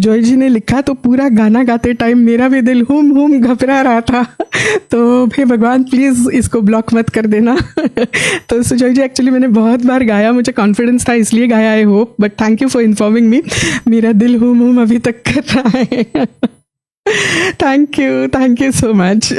सुजॉय जी ने लिखा तो पूरा गाना गाते टाइम मेरा भी दिल हुम हुम घबरा रहा था। तो हे भगवान प्लीज़ इसको ब्लॉक मत कर देना। तो सुजॉय जी एक्चुअली मैंने बहुत बार गाया, मुझे कॉन्फिडेंस था इसलिए गाया, I hope, but thank you for informing me. मेरा दिल हुम हुम अभी तक कर रहा है। Thank you so much.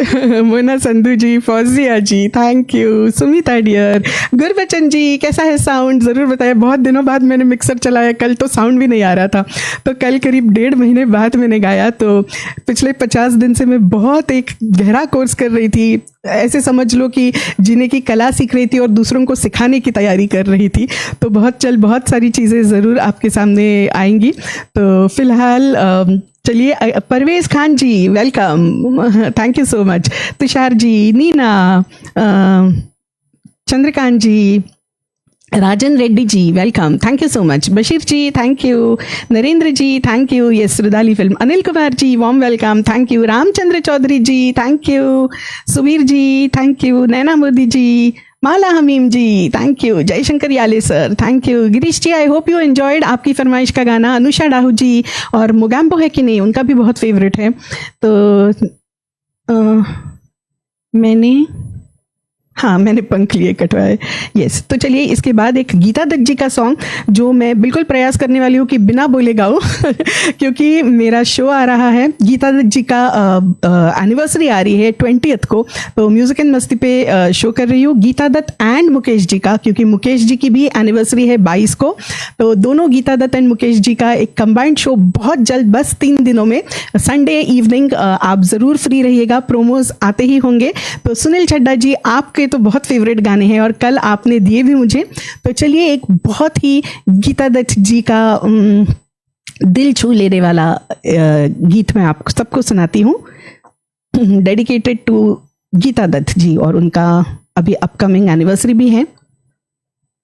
Mona Sandhu ji, Fauzia ji, thank you. Sumita dear, Gurbachan ji, कैसा है साउंड ज़रूर बताइए। बहुत दिनों बाद मैंने मिक्सर चलाया, कल तो साउंड भी नहीं आ रहा था, तो कल करीब 1.5 महीने बाद मैंने गाया। तो पिछले 50 दिन से मैं बहुत एक गहरा कोर्स कर रही थी, ऐसे समझ लो कि जीने की कला सीख रही थी और दूसरों को सिखाने की तैयारी कर रही थी। तो बहुत जल्द बहुत सारी चीज़ें ज़रूर आपके सामने आएंगी। तो फिलहाल चलिए, Parvez Khan ji welcome, thank you so much. Tushar ji, Neena, Chandrakant ji, Rajan Reddy ji welcome, thank you so much. Bashir ji thank you, Narendra ji thank you, yes Rudaali film. Anil Kumar ji warm welcome, thank you. Ramchandra Chaudhary ji thank you, Subir ji thank you, Naina Modi ji, Mala Hamim ji thank you, Jaishankar Yale sir thank you, Girish ji I hope you enjoyed आपकी फरमाइश का गाना। अनुषा डाहू जी, और मुगाम्बो है कि नहीं, उनका भी बहुत फेवरेट है। तो मैंने पंख लिए कटवाए, यस। तो चलिए इसके बाद एक गीता दत्त जी का सॉन्ग जो मैं बिल्कुल प्रयास करने वाली हूँ कि बिना बोले गाऊँ क्योंकि मेरा शो आ रहा है, गीता दत्त जी का एनिवर्सरी आ रही है 20th को। तो म्यूजिक एंड मस्ती पे शो कर रही हूँ गीता दत्त एंड मुकेश जी का, क्योंकि मुकेश जी की भी एनिवर्सरी है 22 को। तो दोनों गीता दत्त एंड मुकेश जी का एक कंबाइंड शो बहुत जल्द, बस 3 दिनों में, संडे इवनिंग। आप ज़रूर फ्री रहिएगा, प्रोमोज आते ही होंगे। तो सुनील छड्डा जी, आपके तो बहुत फेवरेट गाने हैं और कल आपने दिए भी मुझे। तो चलिए एक बहुत ही गीता दत्त जी का दिल छू लेने वाला गीत मैं आप सबको सुनाती हूँ, डेडिकेटेड टू गीता दत्त जी, और उनका अभी अपकमिंग एनिवर्सरी भी है।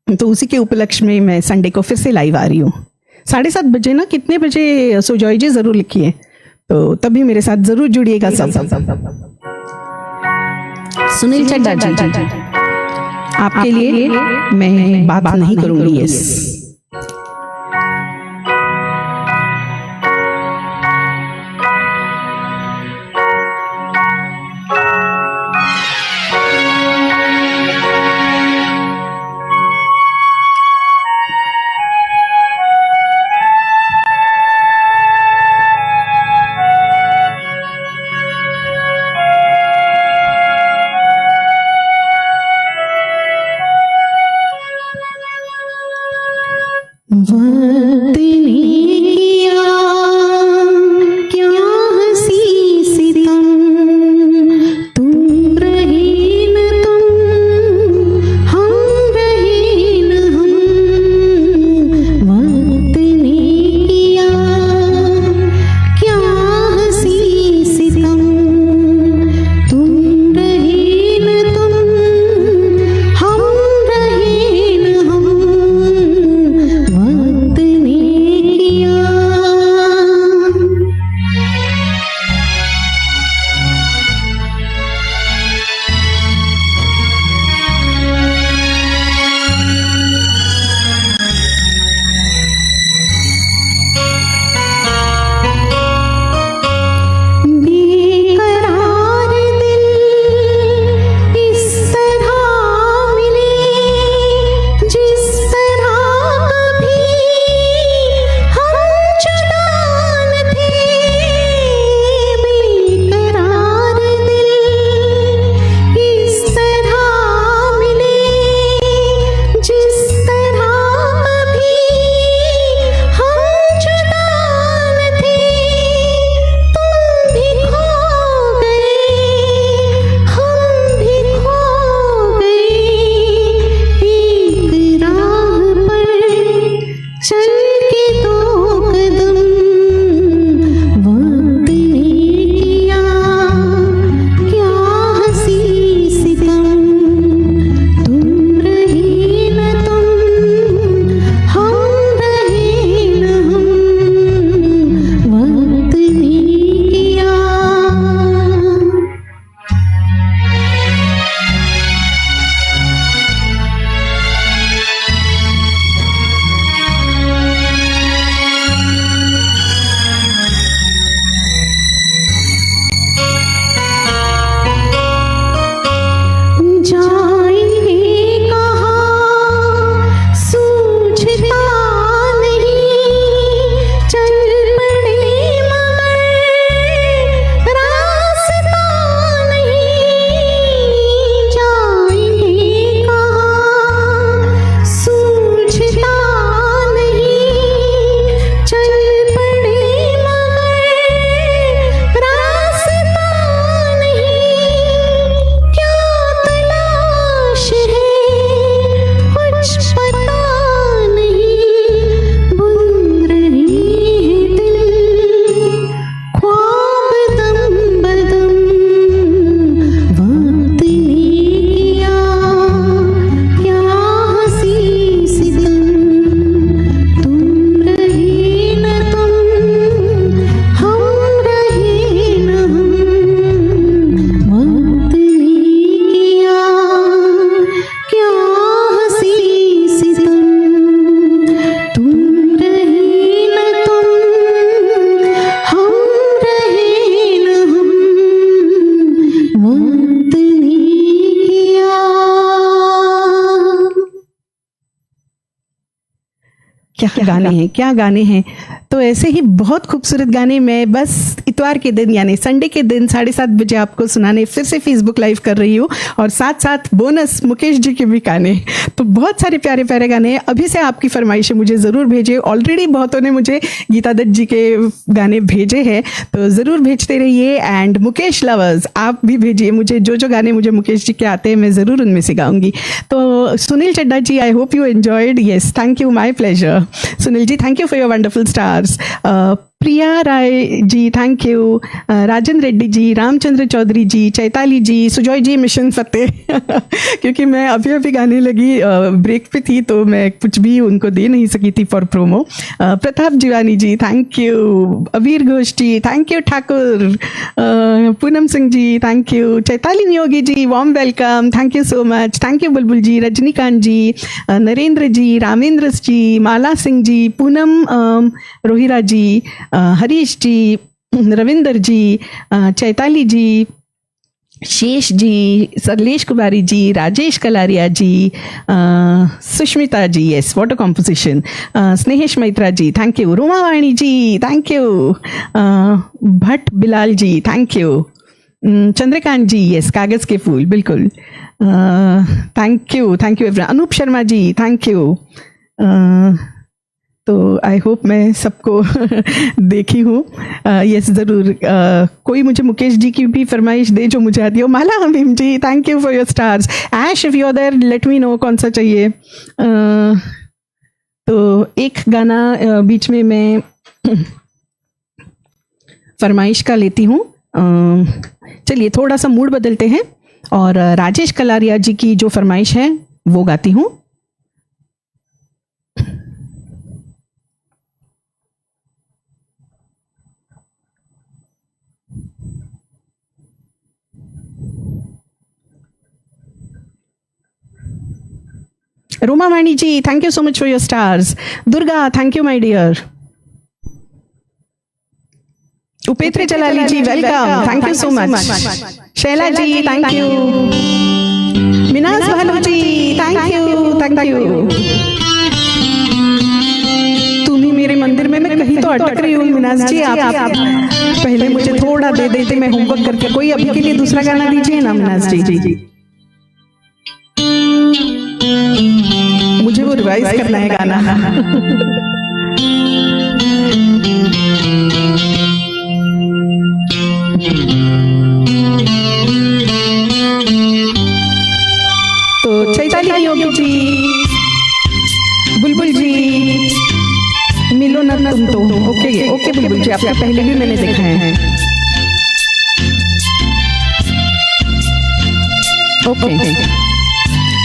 तो उसी के उपलक्ष्य में मैं संडे को फिर से लाइव आ रही हूँ 7:30 बजे ना, कितने बजे सुजॉय जी ज़रूर लिखिए, तो तभी मेरे साथ ज़रूर जुड़िएगा सब। सुनील चड्डा जी, आपके लिए मैं बात नहीं करूंगी, यस। क्या गाने हैं। तो ऐसे ही बहुत खूबसूरत गाने मैं बस इतवार के दिन यानी संडे के दिन 7:30 बजे आपको सुनाने फिर से फेसबुक लाइव कर रही हूँ, और साथ साथ बोनस मुकेश जी के भी गाने। तो बहुत सारे प्यारे प्यारे गाने हैं। अभी से आपकी फरमाइशें मुझे ज़रूर भेजिए। ऑलरेडी बहुतों ने मुझे गीता दत्त जी के गाने भेजे हैं, तो ज़रूर भेजते रहिए। एंड मुकेश लवर्स, आप भी भेजिए मुझे जो गाने मुझे मुकेश जी के आते हैं, मैं ज़रूर उनमें से गाऊंगी। तो Sunil Chadda ji, I hope you enjoyed. Yes, thank you, my pleasure. Sunil ji, thank you for your wonderful stars. Priya Rai ji, thank you. Rajan Reddy ji, Ramchandra Chaudhary ji, Chaitali ji, Sujoy ji, mission Fateh क्योंकि मैं अभी गाने लगी, ब्रेक पे थी, तो मैं कुछ भी उनको दे नहीं सकी थी for promo. Pratap Jeevani ji, thank you. Abir Ghosh ji, thank you. Thakur Poonam Singh ji, thank you. Chaitali Niyogi ji, warm welcome, thank you so much. Thank you Bulbul ji, Rajinikanth ji, Narendra ji, Ramendra ji, Mala Singh ji, Poonam Rohira ji, Harish ji, Ravinder ji, Chaitali ji, Shesh ji, Sarlesh Kumari ji, Rajesh Kalaria ji, Sushmita ji, yes, water composition, Snehesh Maitra ji, thank you. Romavani ji, thank you. Bhatt Bilal ji, thank you. Chandrakant ji, yes, कागज़ के फूल, बिल्कुल, thank you everyone. Anoop Sharma ji, thank you. तो I hope मैं सबको देखी हूँ। Yes, ज़रूर। कोई मुझे मुकेश जी की भी फरमाइश दे जो मुझे आती हो। Mala Hamim ji, thank you for your stars. Aish, if you are there, let me know कौन सा चाहिए। तो एक गाना बीच में मैं फरमाइश का लेती हूँ। चलिए थोड़ा सा मूड बदलते हैं और राजेश कलारिया जी की जो फरमाइश है वो गाती हूँ। Roma Vani ji, thank you so much for your stars. Durga, thank you my dear. Upendra Jalali ji, welcome, thank you so much. Shaila ji, thank you. Minaj Bhalu ji, thank you. तुम्ही मेरे मंदिर में मैं कहीं तो अटक रही हूँ मिनाज जी। आप पहले मुझे थोड़ा दे देते, मैं होमवर्क करके। कोई अभी के लिए दूसरा गाना दीजिए ना मिनाज जी। मुझे वो रिवाइज करना है गाना। तो चैताली नियोगी जी, बुलबुल जी, मिलो ना तुम तो। ओके बुलबुल जी, आपका पहले भी मैंने देखा है। ओके,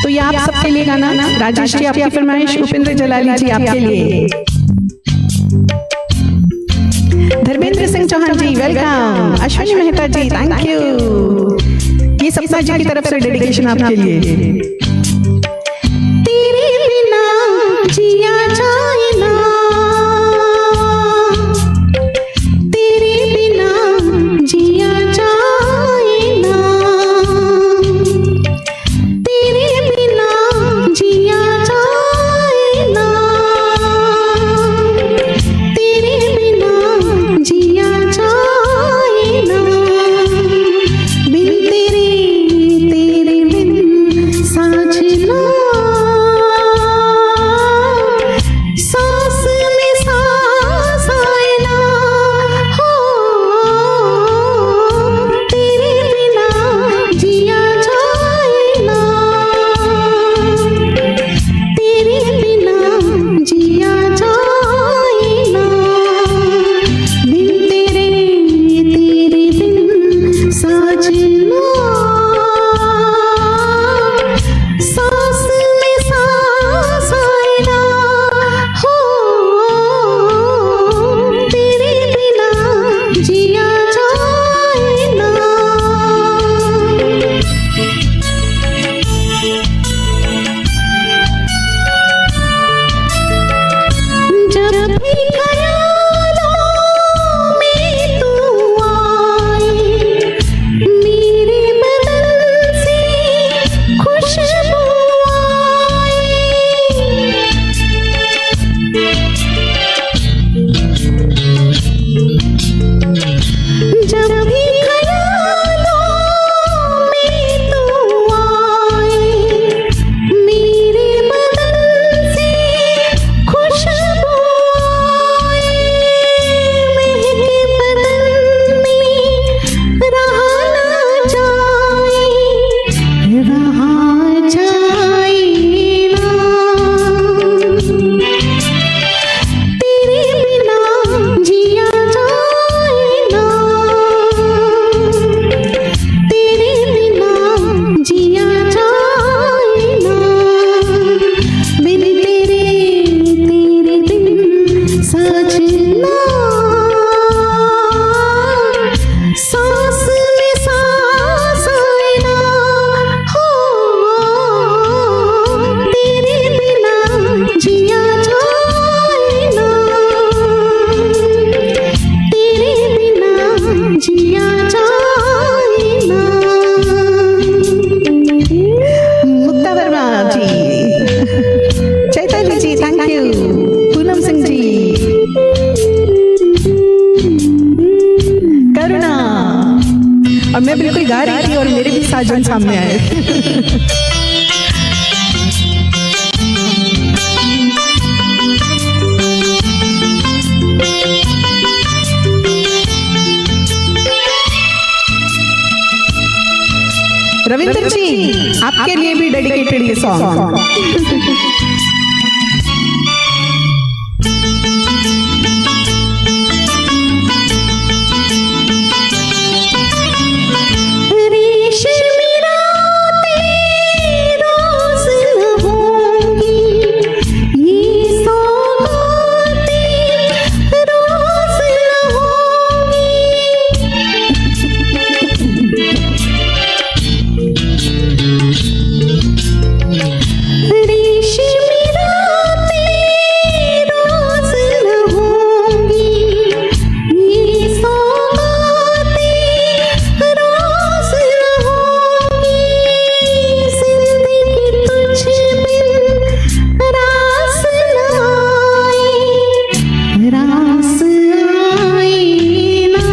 तो ये आप सबके लिए गाना। राजेश जी, आपकी फरमाइश। उपेंद्र जलाली जी, आपके लिए। Dharmendra Singh Chauhan ji, welcome. Ashwini Mehta ji, thank you. ये सपना जी की तरफ से डेडिकेशन आपके लिए। तेरे बिना जिया जाए ना, तेरे बिना जिया जाए ना, तेरे बिना जिया जाए ना, तेरे बिना जिया जाए ना, बिन तेरे बिन सा मैं बिल्कुल गा रही थी और मेरे भी साजन सामने आए। रविंद्र जी, आपके लिए भी डेडिकेटेड ये सॉन्ग। रेशमी रातें रोज न होंगी, ये सौगातें रोज न होंगी। रेशमी रातें रोज न होंगी, ये सौगातें रोज न होंगी। जिंदगी तुझ बिन रास न आए, रास आए ना।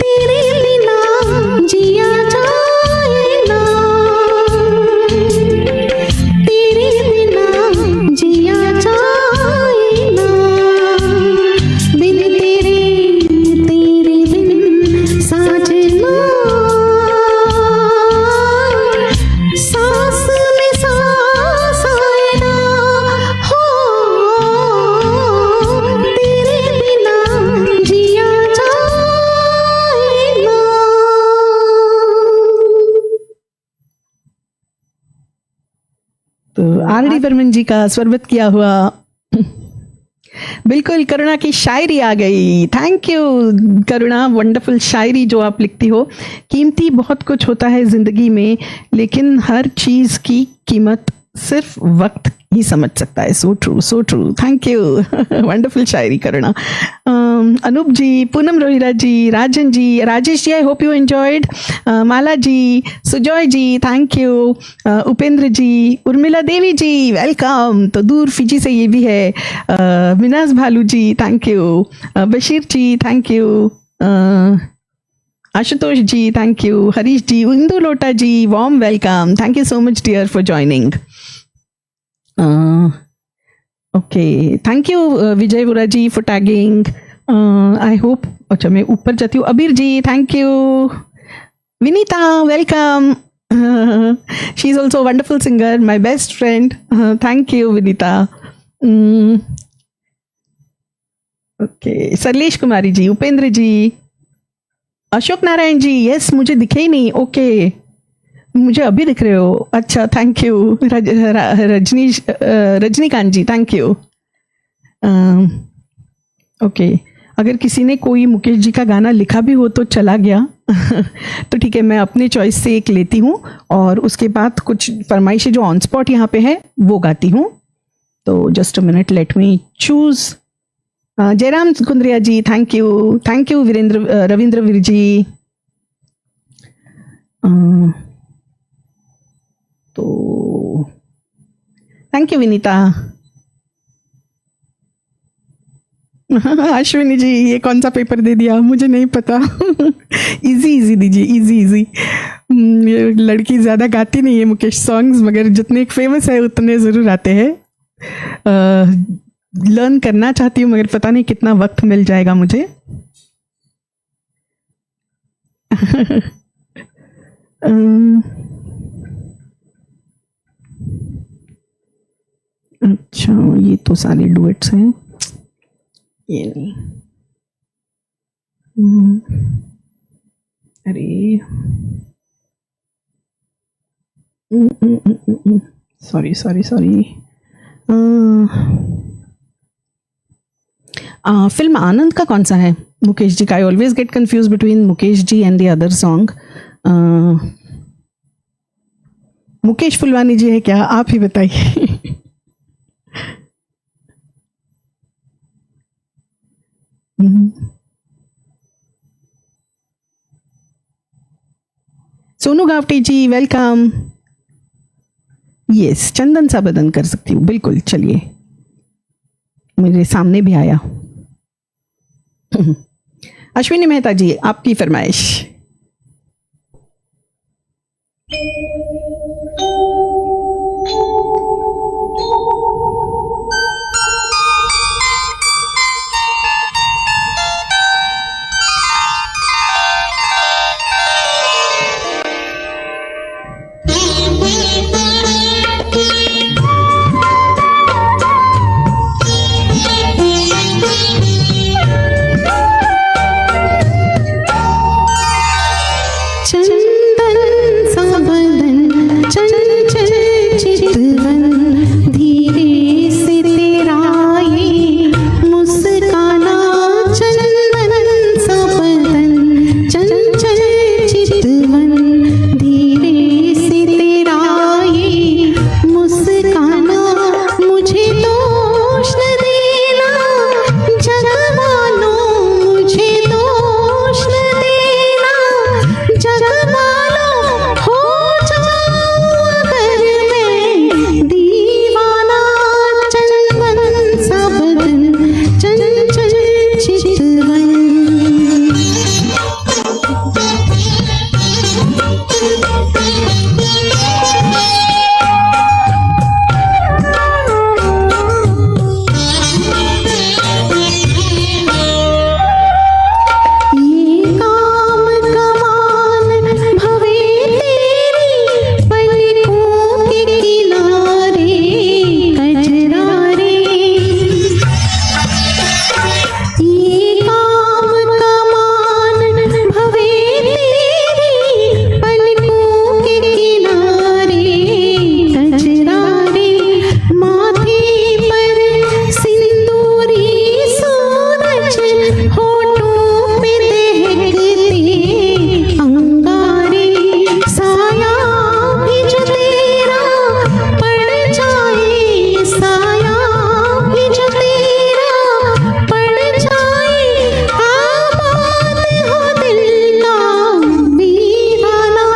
तेरे बिना जिया जाए ना, तेरे बिना जिया जाए ना। बिन तेरे, तेरे बिन साजना, सांस में सांस आए ना। हो तेरे बिना जिया जाए ना। तो आर.डी. बर्मन जी का स्वरबद्ध किया हुआ बिल्कुल करुणा की शायरी आ गई। थैंक यू करुणा, वंडरफुल शायरी जो आप लिखती हो। कीमती बहुत कुछ होता है ज़िंदगी में, लेकिन हर चीज़ की कीमत सिर्फ वक्त ही समझ सकता है। So true, so true. Thank you, wonderful शायरी Karuna. Anoop ji, Poonam Rohira ji, Rajan ji, Rajesh ji, I hope you enjoyed. Mala ji, Sujoy ji, thank you. Upendra ji, Urmila Devi ji, welcome. तो दूर फिजी से ये भी है। Minaj Bhalu ji, thank you. Bashir ji, thank you. Ashutosh ji, thank you. Harish ji, Indu Lota ji, warm welcome. Thank you so much dear for joining. Okay, thank you Vijay Vora ji for tagging. I hope, अच्छा मैं ऊपर जाती हूँ। Abir ji, thank you. Vinita, welcome. She is also wonderful singer, my best friend. Thank you Vinita. Okay, Sarlesh Kumari ji, Upendra ji, Ashok Narayan ji, yes मुझे दिखे ही नहीं। Okay, मुझे अभी दिख रहे हो। अच्छा, thank you. Rajinikanth ji, thank you. Okay, अगर किसी ने कोई मुकेश जी का गाना लिखा भी हो तो चला गया तो ठीक है, मैं अपने चॉइस से एक लेती हूँ और उसके बाद कुछ फरमाइशें जो ऑन स्पॉट यहाँ पे है वो गाती हूँ। तो just a minute, let me choose. Jairam Kundriya ji, thank you. Thank you Ravindra Veer ji. तो थैंक यू विनीता। अश्विनी जी, ये कौन सा पेपर दे दिया, मुझे नहीं पता। इजी इजी दीजिए, इजी इजी। ये लड़की ज़्यादा गाती नहीं है मुकेश सॉन्ग्स, मगर जितने फेमस है उतने ज़रूर आते हैं। लर्न करना चाहती हूँ, मगर पता नहीं कितना वक्त मिल जाएगा मुझे। अच्छा, ये तो सारे डुएट्स हैं, ये नहीं। अरे sorry sorry sorry. Film Anand का कौन सा है मुकेश जी का? I always get confuse between Mukesh ji and the other song. Mukesh Phulwani ji है क्या? आप ही बताइए। सोनू गावटे जी, वेलकम। यस, चंदन सा बदन कर सकती हूँ, बिल्कुल। चलिए, मेरे सामने भी आया। अश्विनी मेहता जी, आपकी फरमाइश। चंदन सा बदन चंचल चितवन, धीरे से तेरा ये मुस्काना। चंदन सा बदन चंचल चितवन, धीरे से तेरा ये मुस्काना। मुझे दोष न देना जग वालों, मुझे दोष न देना जग वालों। हो जाऊं अगर मैं दीवाना, चंदन सा बदन चंचल चितवन। ये काम कमान भवे तेरी, पलकों के किनारे कजरारे। ये काम कमान भवे तेरी, पलकों के किनारे कजरारे। माथे पर सिंदूरी सूरज, होठों पे दहकते अंगारे। साया भी जो तेरा पड़ जाए, साया भी जो तेरा पड़ जाए। आबाद हो दिल का दीवाना,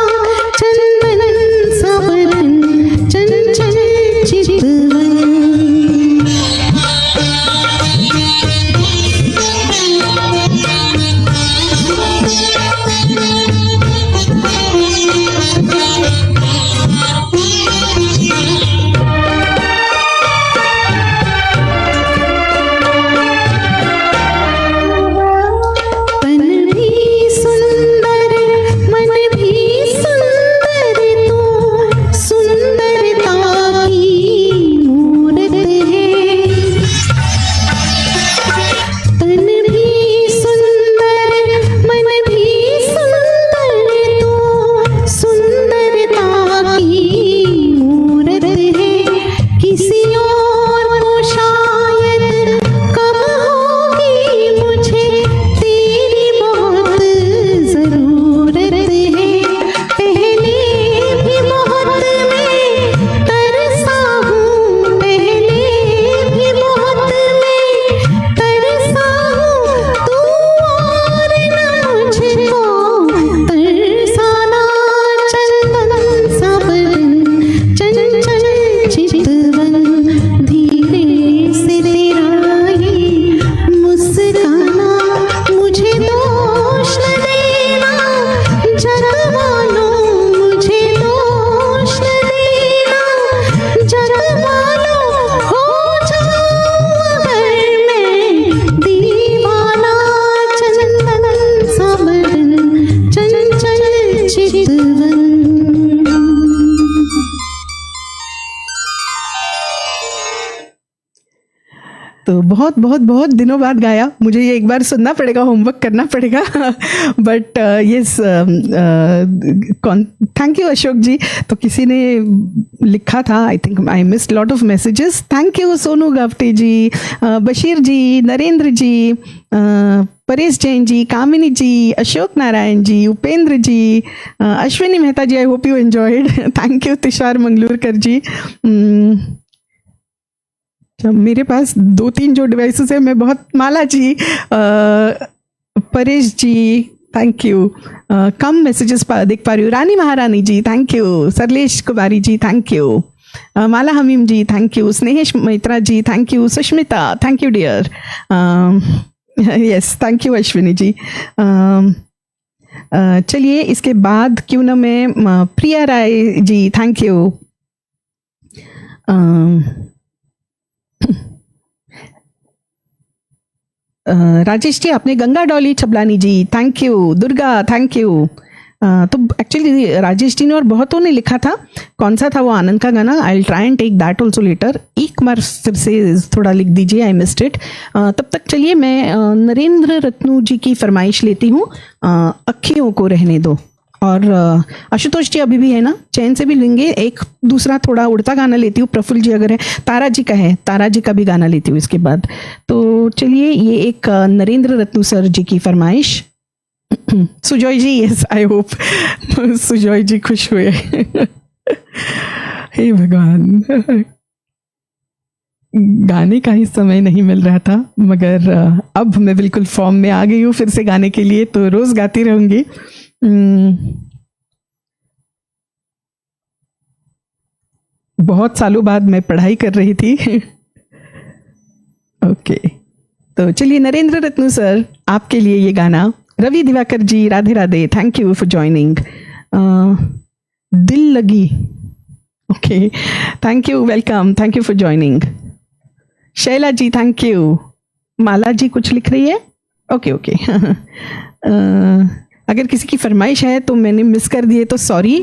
चंदन सा बदन चंचल चितवन। तन भी सुंदर मन भी सुंदर, तू सुंदरता की मूरत है। तन भी सुंदर मन भी सुंदर, तू सुंदरता की मूरत है। किसी और को शायद कब होगी, मुझे तेरी बहुत जरूरत है। पहले भी बहुत मैं तरसा हूँ, पहले भी बहुत मैं तरसा हूँ। तू और न मुझको तरसाना, चंदन सा बदन चंचल चितवन। धीरे से तेरा ये मुस्काना। मुझे दोष न देना जग वालों, मुझे दोष न देना जग वालों। हो जाऊं अगर मैं दीवाना, चंदन सा बदन चंचल चितवन। तो बहुत बहुत बहुत दिनों बाद गाया, मुझे ये एक बार सुनना पड़ेगा, होमवर्क करना पड़ेगा। But yes, thank you Ashok ji. तो किसी ने लिखा था, I think I missed lot of messages. Thank you Sonu Gavte ji, Bashir ji, Narendra ji, Paresh Jain ji, Kamini ji, Ashok Narayan ji, Upendra ji, Ashwini Mehta ji, I hope you enjoyed. Thank you Tushar Mangalurkar ji. मेरे पास 2-3 जो डिवाइसेस है, मैं बहुत, माला जी, परेश जी, थैंक यू। कम मैसेजेस देख पा रही हूँ। Rani Maharani ji, thank you. सरलेश Kumari ji, thank you. Mala Hamim ji, thank you. Snehesh Mitra ji, thank you. Sushmita, thank you dear. Yes, thank you Ashwini ji. चलिए इसके बाद क्यों ना मैं प्रिया राय जी, थैंक यू. राजेश जी आपने Ganga Dolly Chhablani ji, thank you. Durga, thank you. तो एक्चुअली राजेश जी ने और बहुतों ने लिखा था. कौन सा था वो आनंद का गाना? I will try and take that also later. एक बार फिर से थोड़ा लिख दीजिए, आई मिस्ड इट. तब तक चलिए मैं नरेंद्र रत्नू जी की फरमाइश लेती हूँ, अक्खियों को रहने दो. और आशुतोष जी अभी भी है ना, चैन से भी लेंगे. एक दूसरा थोड़ा उड़ता गाना लेती हूँ, प्रफुल्ल जी अगर है. तारा जी का है, तारा जी का भी गाना लेती हूँ इसके बाद. तो चलिए ये एक नरेंद्र रत्नू सर जी की फरमाइश. सुजॉय जी, यस, आई होप सुजॉय जी खुश हुए. हे भगवान, गाने का ही समय नहीं मिल रहा था, मगर अब मैं बिल्कुल फॉर्म में आ गई हूँ फिर से गाने के लिए, तो रोज गाती रहूंगी. बहुत सालों बाद मैं पढ़ाई कर रही थी. ओके, तो चलिए नरेंद्र रत्नू सर आपके लिए ये गाना. Ravi Divakar ji, Radhe Radhe, thank you for joining. दिल लगी, okay, thank you, welcome, thank you for joining. Shaila ji, thank you. Mala ji कुछ लिख रही है, ओके ओके. अगर किसी की फरमाइश है तो मैंने मिस कर दिए तो सॉरी.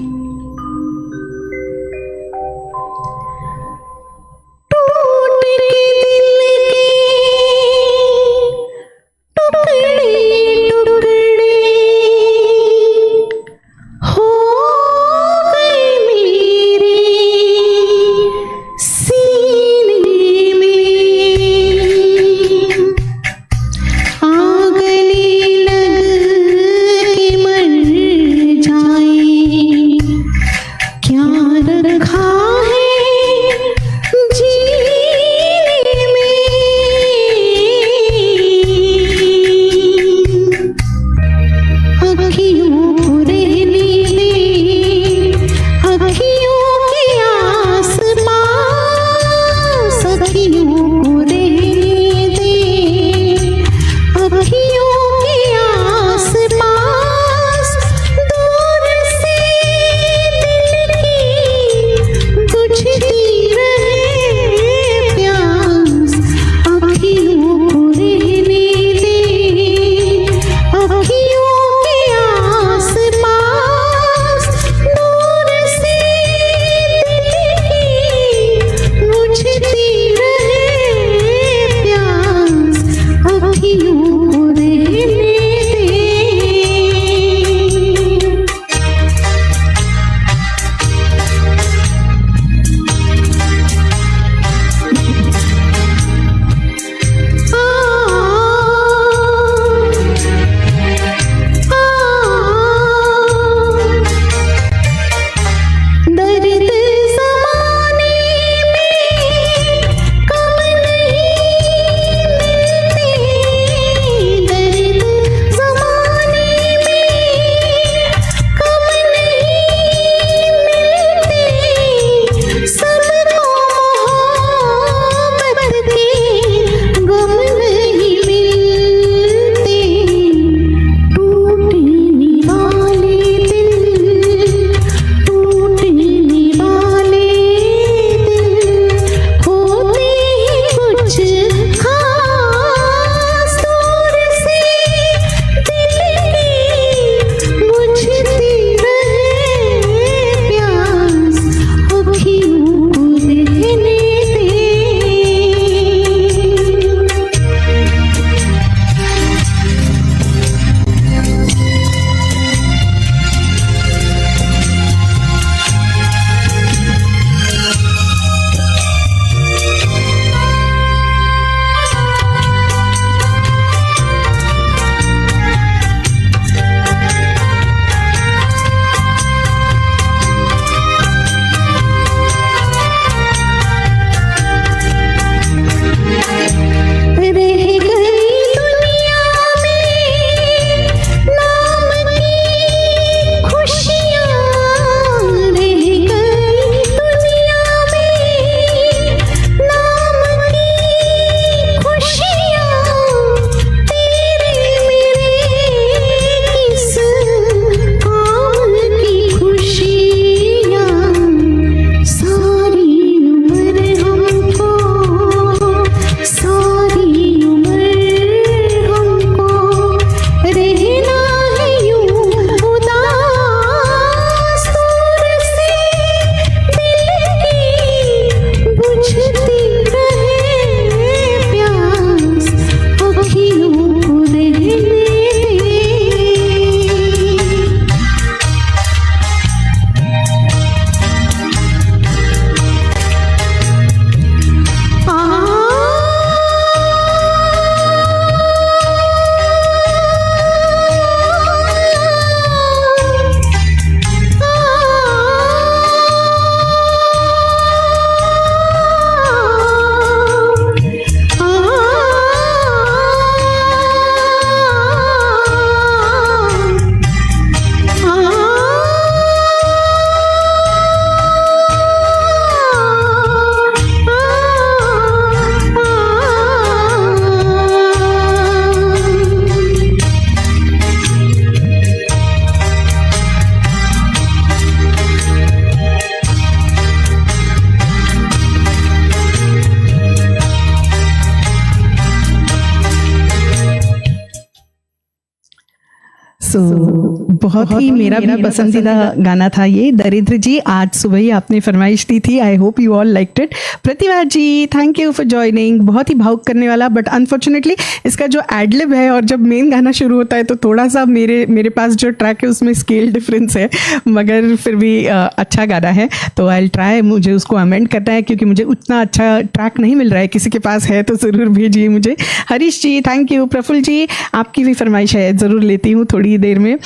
बहुत ही मेरा भी पसंदीदा गाना था ये। दरिद्र जी, आज सुबह ही आपने फरमाइश दी थी, I hope you all liked it. Pratibha ji, thank you for joining. बहुत ही भावुक करने वाला, बट अनफॉर्चुनेटली इसका जो एडलिब है और जब मेन गाना शुरू होता है तो थोड़ा सा मेरे पास जो ट्रैक है उसमें स्केल डिफरेंस है, मगर फिर भी अच्छा गाना है, तो आई ट्राई, मुझे उसको अमेंड करना है क्योंकि मुझे उतना अच्छा ट्रैक नहीं मिल रहा है। किसी के पास है तो ज़रूर भेजिए मुझे। Harish ji, thank you. प्रफुल्ल जी, आपकी भी फरमाइश है, ज़रूर लेती हूँ थोड़ी देर में।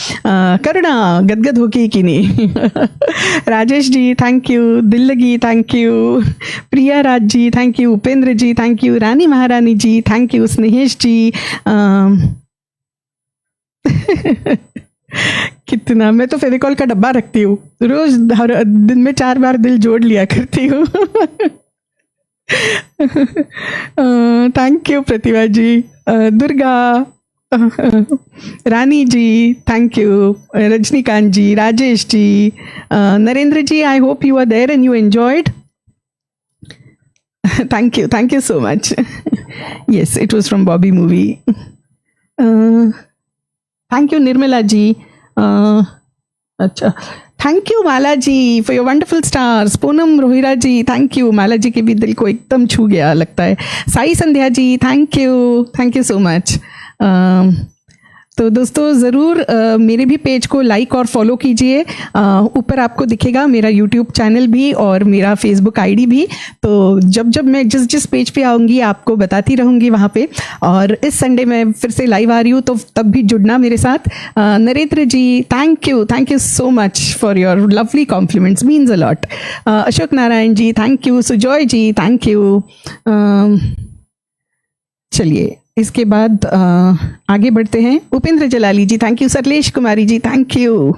करुणा, गदगद होके कि नहीं। Rajesh ji, thank you. दिल लगी, thank you. Priya Raj ji, thank you. Upendra ji, thank you. Rani Maharani ji, thank you. स्नेहेश जी, कितना, मैं तो फेविकॉल का डब्बा रखती हूँ रोज, हर दिन में 4 बार दिल जोड़ लिया करती हूँ। Thank you Pratibha ji. Durga, Rani ji, thank you. Rajinikanth ji, Rajesh ji, Narendra ji, I hope you are there and you enjoyed. thank you so much. Yes, it was from Bobby movie. Thank you Nirmala ji. अच्छा, thank you Mala ji for your wonderful stars. Poonam Rohira ji, thank you. Mala ji के भी दिल को एकदम छू गया लगता है। Sai Sandhya ji, thank you so much. तो दोस्तों ज़रूर मेरे भी पेज को लाइक और फॉलो कीजिए। ऊपर आपको दिखेगा मेरा यूट्यूब चैनल भी और मेरा फेसबुक आईडी भी, तो जब मैं जिस पेज पे आऊँगी आपको बताती रहूँगी वहाँ पे। और इस संडे मैं फिर से लाइव आ रही हूँ, तो तब भी जुड़ना मेरे साथ। Narendra ji, thank you so much for your lovely compliments, means a lot. Ashok Narayan ji, thank you. Sujoy ji, thank you. चलिए इसके बाद आगे बढ़ते हैं। Upendra Jalali ji, thank you. सरलेश Kumari ji, thank you.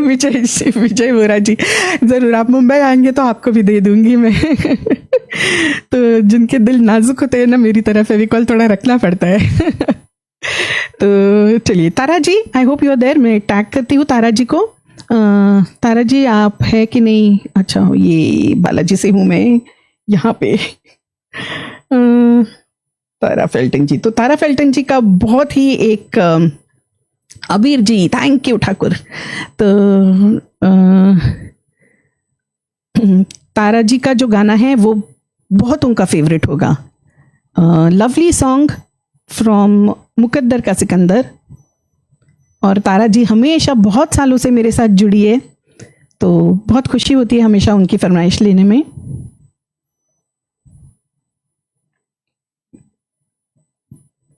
Vijay Vora ji, ज़रूर आप मुंबई आएंगे तो आपको भी दे दूंगी मैं। तो जिनके दिल नाजुक होते हैं ना, मेरी तरह फेविकॉल थोड़ा रखना पड़ता है। तो चलिए, Tara ji, I hope you are there. मैं टैग करती हूँ तारा जी को। तारा जी आप है कि नहीं? अच्छा, ये बालाजी से हूँ मैं यहाँ पे। तारा फेल्टन जी, तो तारा फेल्टन जी का बहुत ही एक अबीर जी, थैंक यू ठाकुर। तो तारा जी का जो गाना है वो बहुतों का फेवरेट होगा। लवली सॉन्ग फ्रॉम मुकद्दर का सिकंदर। और तारा जी हमेशा बहुत सालों से मेरे साथ जुड़ी है, तो बहुत खुशी होती है हमेशा उनकी फरमाइश लेने में।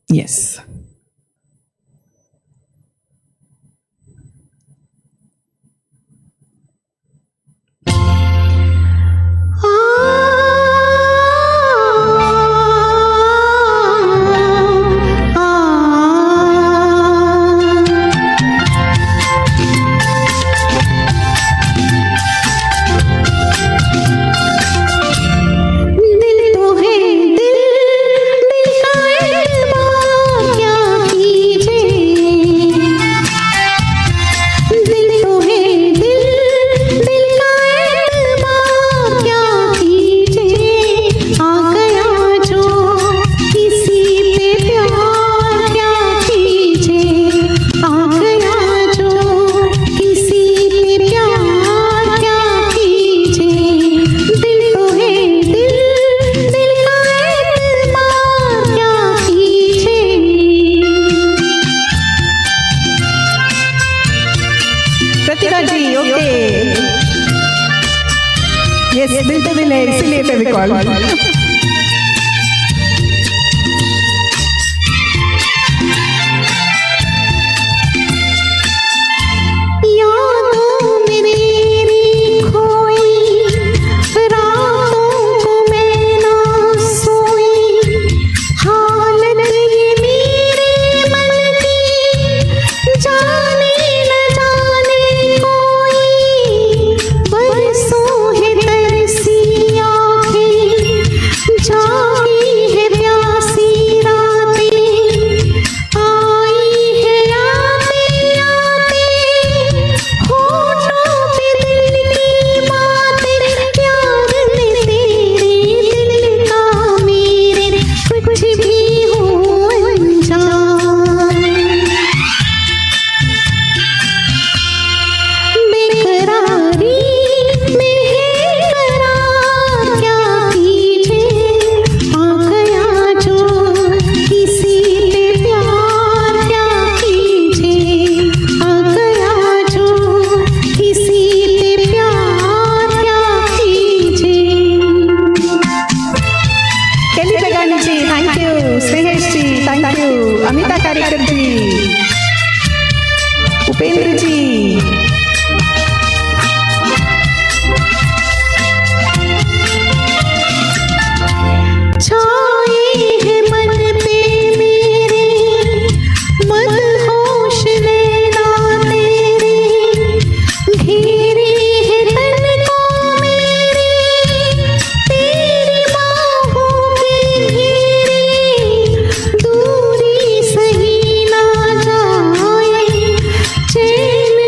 यस, दिल तो दिल है, इसीलिए फेविकॉल। अमिता कारेकर जी, उपेंद्र जी, छाए है मन पे मेरे मदहोश नैना तेरे, घेरे है तन को मेरे तेरी बाहों के घेरे, दूरी सही ना जाए चैन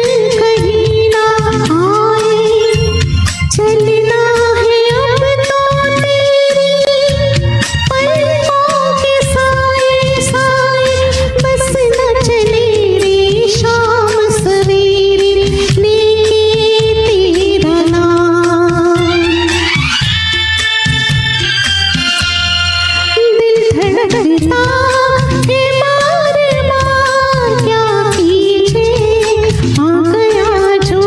कहीं ना आए, चलना है अब तो तेरी पलकों के साए साए, बस न चले रे शाम सवेरे लेके तेरा नाम। दिल धड़कता है बार बार, क्या कीजिए आ गया जो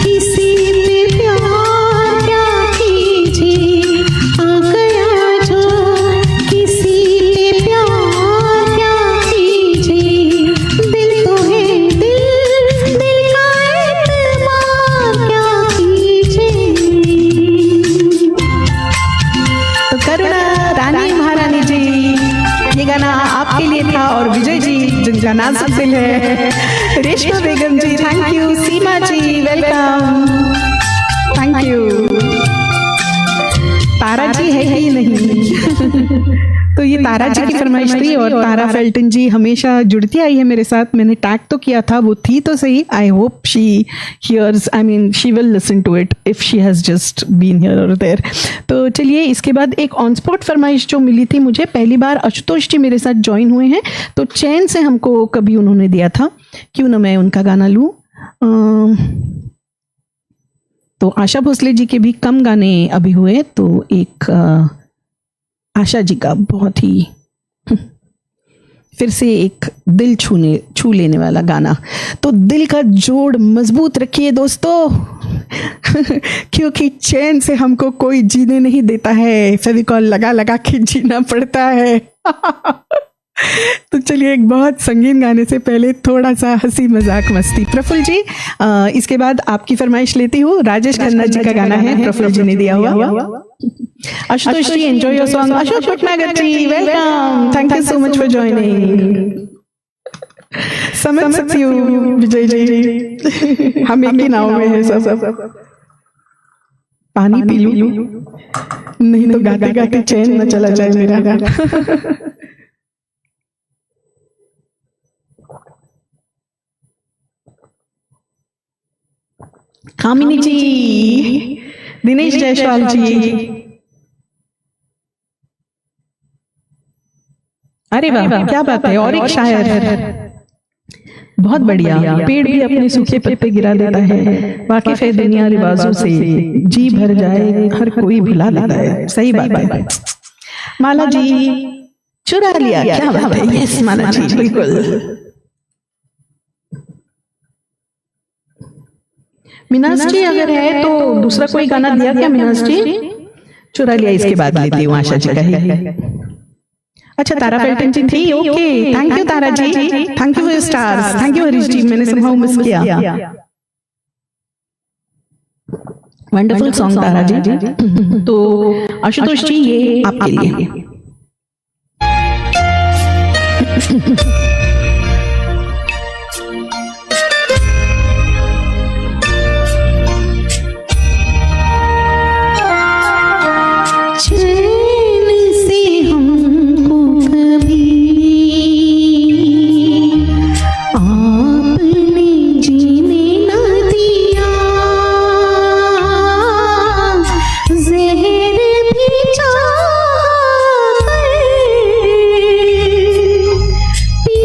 किसी पे प्यार, क्या कीजिए आ गया जो किसी पे प्यार, क्या कीजिए दिल तो है दिल, दिल का एतबार, क्या कीजिए। तो करुणा रानी महारानी जी, ये गाना आपके लिए था, और विजय जी जिनका नाम सुनते है, Reshma Begum ji thank you, Seema ji welcome, thank you. Tara ji है ही नहीं तो ये तारा जी की फरमाइश थी, और तारा फेल्टन जी हमेशा जुड़ती आई है मेरे साथ, मैंने टैग तो किया था, वो थी तो सही। I hope she hears, I mean she will listen to it if she has just been here और देयर। तो चलिए, इसके बाद एक ऑन स्पॉट फरमाइश जो मिली थी मुझे, पहली बार आशुतोष जी मेरे साथ ज्वाइन हुए हैं, तो चैन से हमको कभी उन्होंने दिया था, क्यों ना मैं उनका गाना लूँ। तो आशा भोसले जी के भी कम गाने अभी हुए, तो एक आशा जी का बहुत ही फिर से एक दिल छू लेने वाला गाना। तो दिल का जोड़ मजबूत रखिए दोस्तों क्योंकि चैन से हमको कोई जीने नहीं देता है, फेविकॉल लगा लगा के जीना पड़ता है तो चलिए, एक बहुत संगीन गाने से पहले थोड़ा सा हंसी मजाक मस्ती। प्रफुल्ल जी, इसके बाद आपकी फरमाइश लेती हूँ, राजेश खन्ना जी का गाना है, प्रफुल्ल जी ने दिया हुआ। Ashutosh ji, enjoy your song. Ashok Bhatnagar ji welcome, thank you so much for joining. समझ सकती हूँ विजय जी, हम एक ही नाव में हैं सब। पानी पी लूं, नहीं तो गाते गाते चैन न चला जाए मेरा गाना। कामिनी जी, दिनेश जायसवाल जी, अरे वाह क्या बात है, और एक शायर, बहुत बढ़िया। पेड़ भी अपने सूखे पत्ते गिरा देता है, वाकिफ है दुनिया रिवाजों से, जी भर जाए हर कोई भुला लेता है। सही बात है। माला जी, चुरा लिया, क्या बात है। यस माला जी, बिल्कुल। मिनाज जी अगर है तो दूसरा कोई गाना दिया क्या मिनाज जी? चुरा लिया इसके बाद लेती हूँ, आशा जी का ही। अच्छा, तारा फेल्टन जी थी, okay, thank you Tara ji, thank you for stars, thank you Harish ji, मैंने समहाउ मिस किया। Wonderful song Tara ji. तो आशुतोष जी, ये आपके लिए। चैन से हमको कभी आपने जीने न दिया, ज़हर भी चाहकर पी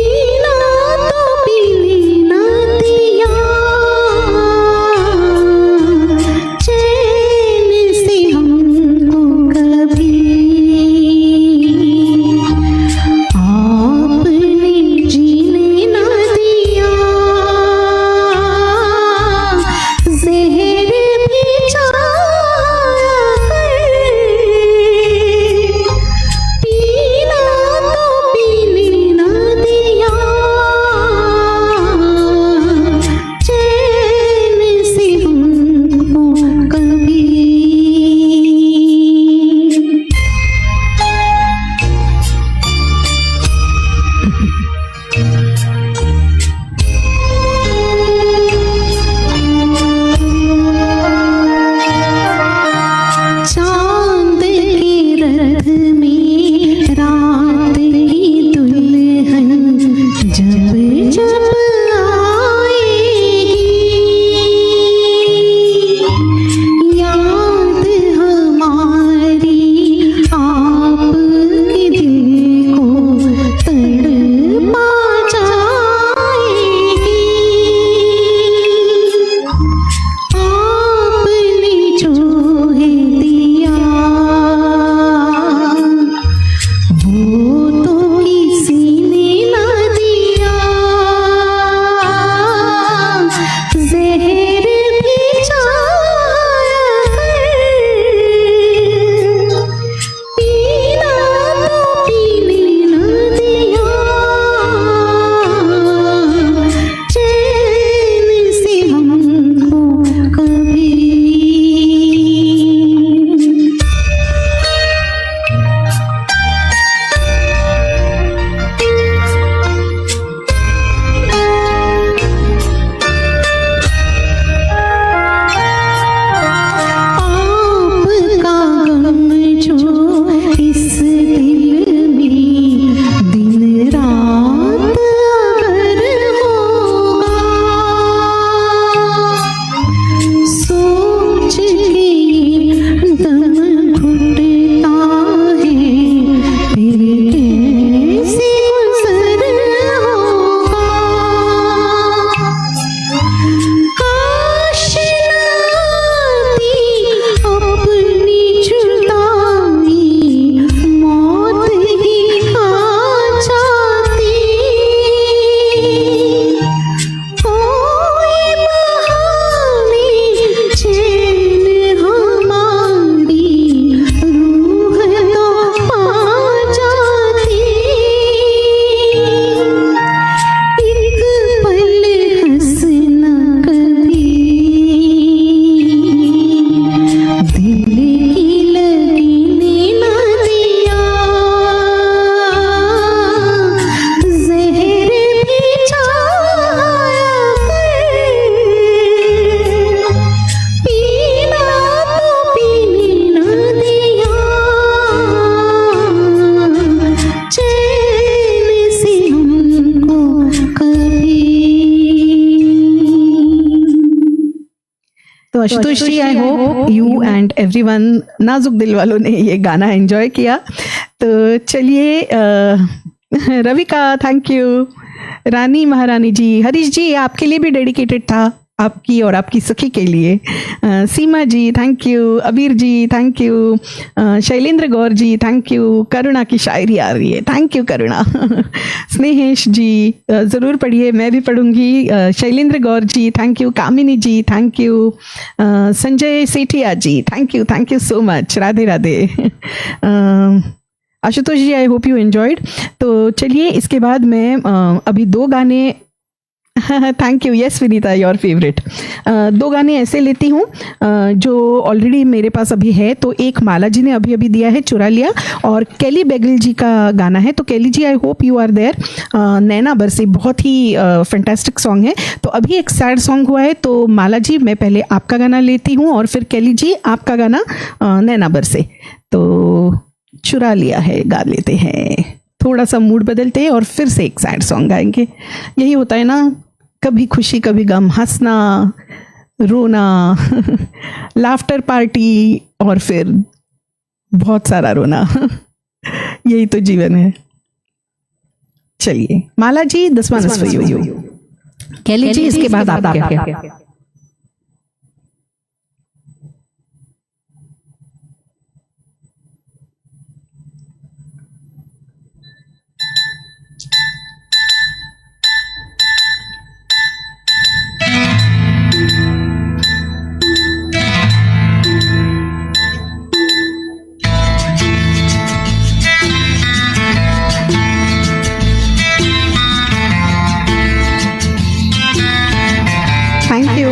Ashutosh ji, I hope you and everyone नाजुक दिल वालों ने ये गाना एंजॉय किया। तो चलिए रविका, थैंक यू। रानी महारानी जी, हरीश जी आपके लिए भी डेडिकेटेड था, आपकी और आपकी सखी के लिए। सीमा जी thank you, Abir ji thank you, Shailendra Gaur ji thank you. Karuna की शायरी आ रही है, थैंक यू करुणा। स्नेहेश जी ज़रूर पढ़िए, मैं भी पढ़ूंगी। Shailendra Gaur ji thank you, Kamini ji thank you, Sanjay Sethia ji thank you so much, Radhe Radhe. Ashutosh ji I hope you enjoyed. तो चलिए इसके बाद मैं अभी दो गाने thank you, yes Vineeta your favourite. दो गाने ऐसे लेती हूँ जो ऑलरेडी मेरे पास अभी है। तो एक माला जी ने अभी अभी दिया है, चुरा लिया, और केली बेगल जी का गाना है। तो Kelly ji I hope you are there. नैना बरसे बहुत ही फैंटास्टिक सॉन्ग है। तो अभी एक सैड सॉन्ग हुआ है, तो माला जी मैं पहले आपका गाना लेती हूँ और फिर केली जी आपका गाना नैना बरसे। तो चुरा लिया है गा लेते हैं, थोड़ा सा मूड बदलते हैं और फिर से एक सैड सॉन्ग गाएंगे। यही होता है ना, कभी खुशी कभी गम, हंसना रोना, लाफ्टर पार्टी और फिर बहुत सारा रोना। यही तो जीवन है। चलिए Mala ji, this one is for you. Kelly ji इसके बाद आप क्या?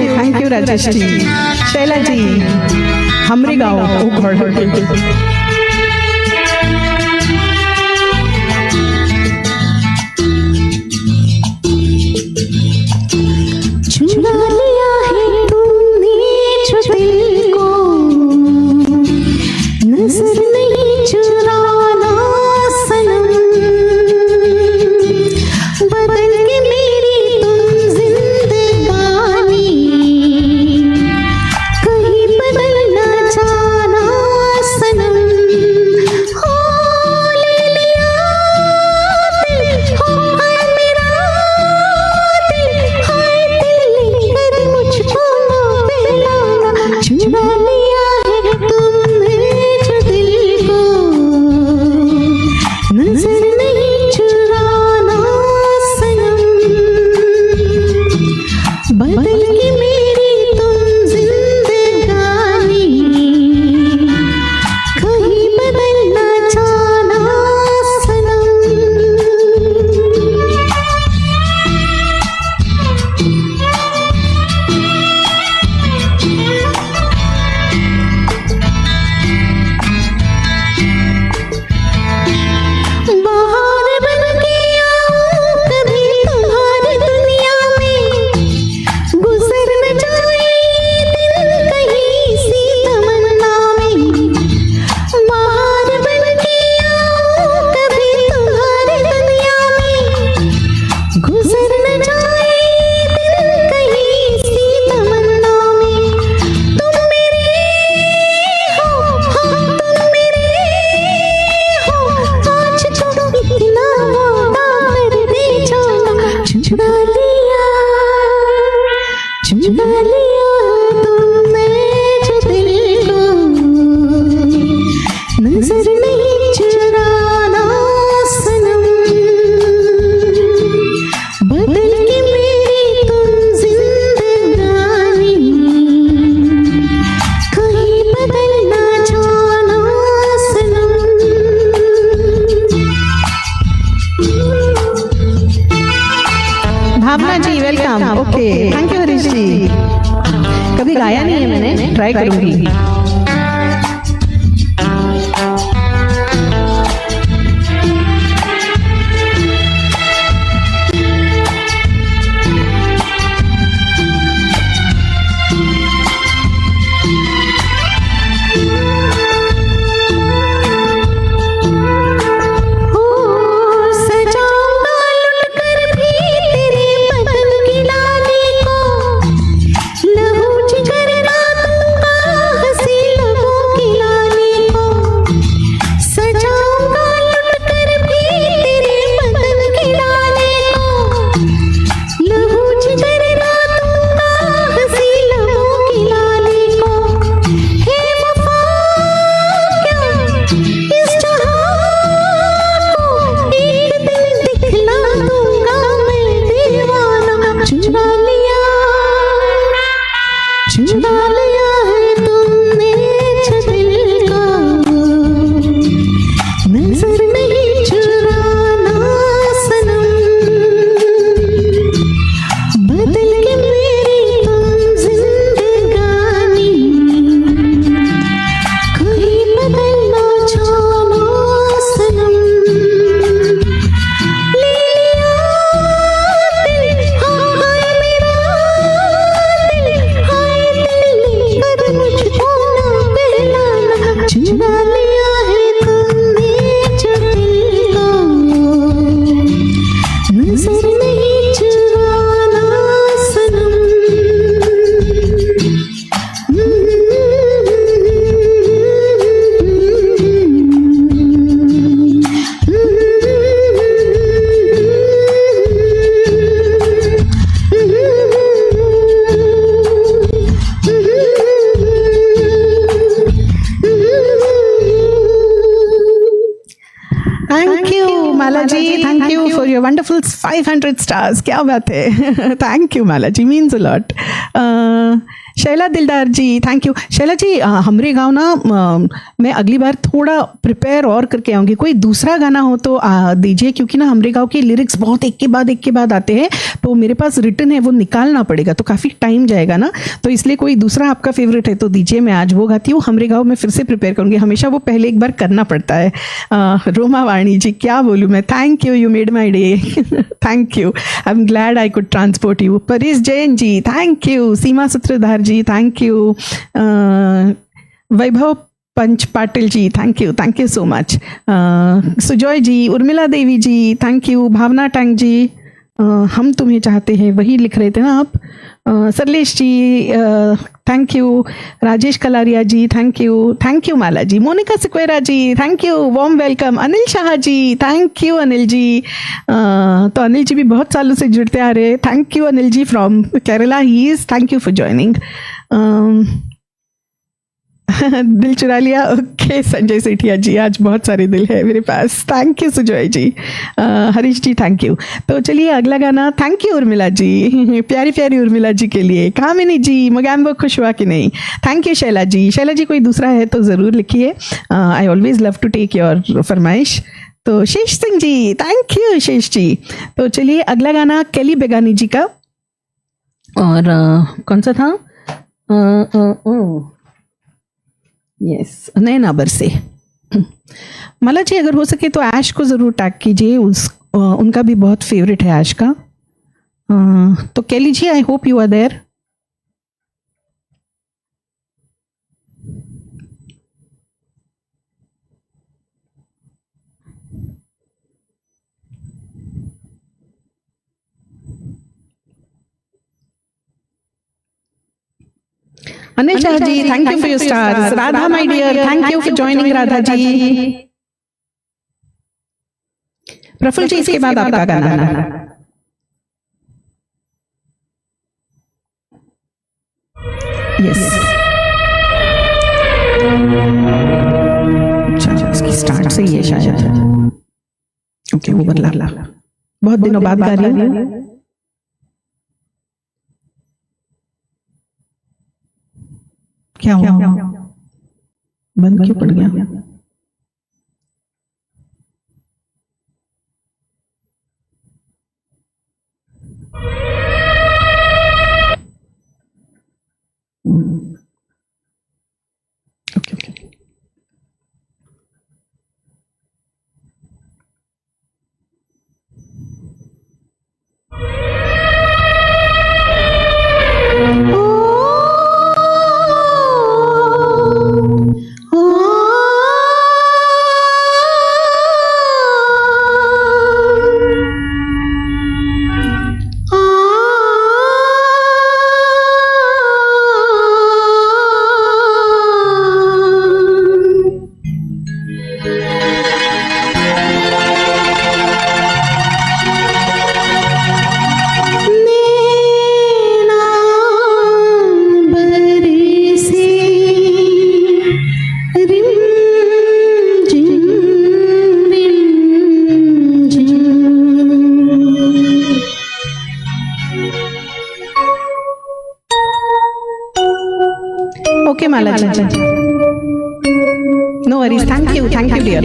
Thank you Rajesh ji. शैला जी, हमरे गाँव ओ गॉड। चुरा लिया है तुमने जो दिल को, नजर नहीं चुराना सनम, बदल के मेरी तुम जिंदगानी, कहीं बदलना चाहना सनम। हो ले लिया दिल, हो मेरा दिल, हाय दिल लेकर मुझको ना पिलाना। चुरा लिया है तुमने जो दिल को, नजर नहीं चुराना सनम, बदल के मेरी तुम जिंदगानी, कहीं बदलना चाहना सनम। बाहर बन के आऊं कभी तुम्हारी दुनिया में, गुजर न जाए ये दिन कहीं सी तमन्ना में। बाहर बन के आऊं कभी तुम्हारी दुनिया में, गुजर न जाए ये दिन कहीं सी तमन्ना में। तुम मेरे हो, हाँ तुम मेरे हो, आज तो इतना वादा कर दे जाना। चुरा लिया तुमने जो दिल को, नजर नहीं चुराना सनम, बदल के मेरी तुम जिंदगानी, कहीं बदलना चाहना सनम। Bhavna ji welcome. Okay thank you Harish ji. कभी गाया नहीं है मैंने, ट्राई करूंगी। हो सजाऊंगा लुट कर भी तेरे बदन की लाली को, लहू जिगर ना तू a wonderful 500 stars. क्या बात है. Thank you Mala ji, means a lot. Shaila दिलदार जी, थैंक यू. शैला जी, हमरे गाँव ना मैं अगली बार थोड़ा प्रिपेयर और करके आऊँगी. कोई दूसरा गाना हो तो दीजिए, क्योंकि ना हमरे गाँव के लिरिक्स बहुत एक के बाद आते हैं, तो मेरे पास रिटन है, वो निकालना पड़ेगा, तो काफ़ी टाइम जाएगा ना. तो इसलिए कोई दूसरा आपका फेवरेट है तो दीजिए, मैं आज वो गाती हूँ. हमरे गाँव में फिर से प्रिपेयर करूँगी, हमेशा वो पहले एक बार करना पड़ता है. रोमा वाणी जी, क्या बोलूँ मैं. Thank you, you made my day. Thank you, I am glad I could transport you. Paresh Jain ji, thank you. Seema Sutradhar ji, thank you. Vaibhav Panch Patil ji, thank you so much. Sujoy ji, Urmila Devi ji, thank you. Bhavna Tank ji, हम तुम्हें चाहते हैं, वही लिख रहे थे ना आप. Sarlesh ji, thank you. Rajesh Kalaria ji, thank you Mala ji. Monica Sequeira ji, thank you, warm welcome. Anil Shah ji, thank you Anil ji. तो अनिल जी भी बहुत सालों से जुड़ते आ रहे हैं. Thank you Anil ji from Kerala, he is. Thank you for joining. दिल चुरा लिया. ओके संजय सेठिया जी, आज बहुत सारे दिल है मेरे पास. Thank you Sujoy ji. Harish ji, thank you. तो चलिए अगला गाना. थैंक यू उर्मिला जी, प्यारी प्यारी उर्मिला जी के लिए. कामिनी जी, मोगैम्बो खुश हुआ कि नहीं. Thank you Shaila ji. शैला जी, कोई दूसरा है तो ज़रूर लिखिए. I always love to take your फरमाइश. तो शेष सिंह जी, थैंक यू शेष जी. तो चलिए अगला गाना केली बेगानी जी का, और कौन सा था. यस, नैना बरसे. माला जी, अगर हो सके तो ऐश को ज़रूर टैग कीजिए, उनका भी बहुत फेवरेट है ऐश का. तो Kelly ji, I hope you are there. Anil Shah ji, thank you for your stars. Radha my dear, thank you for joining Radha ji. Praful ji, इसके बाद आपका गाना. यस, अच्छा, इसकी स्टार्ट से ही है शायद. ओके, वो बदला. बहुत दिनों बाद गा रही हूँ. क्या हुआ, बंद क्यों पड़ गया. ओके. Okay, Mala ji. No worries. Thank you, dear.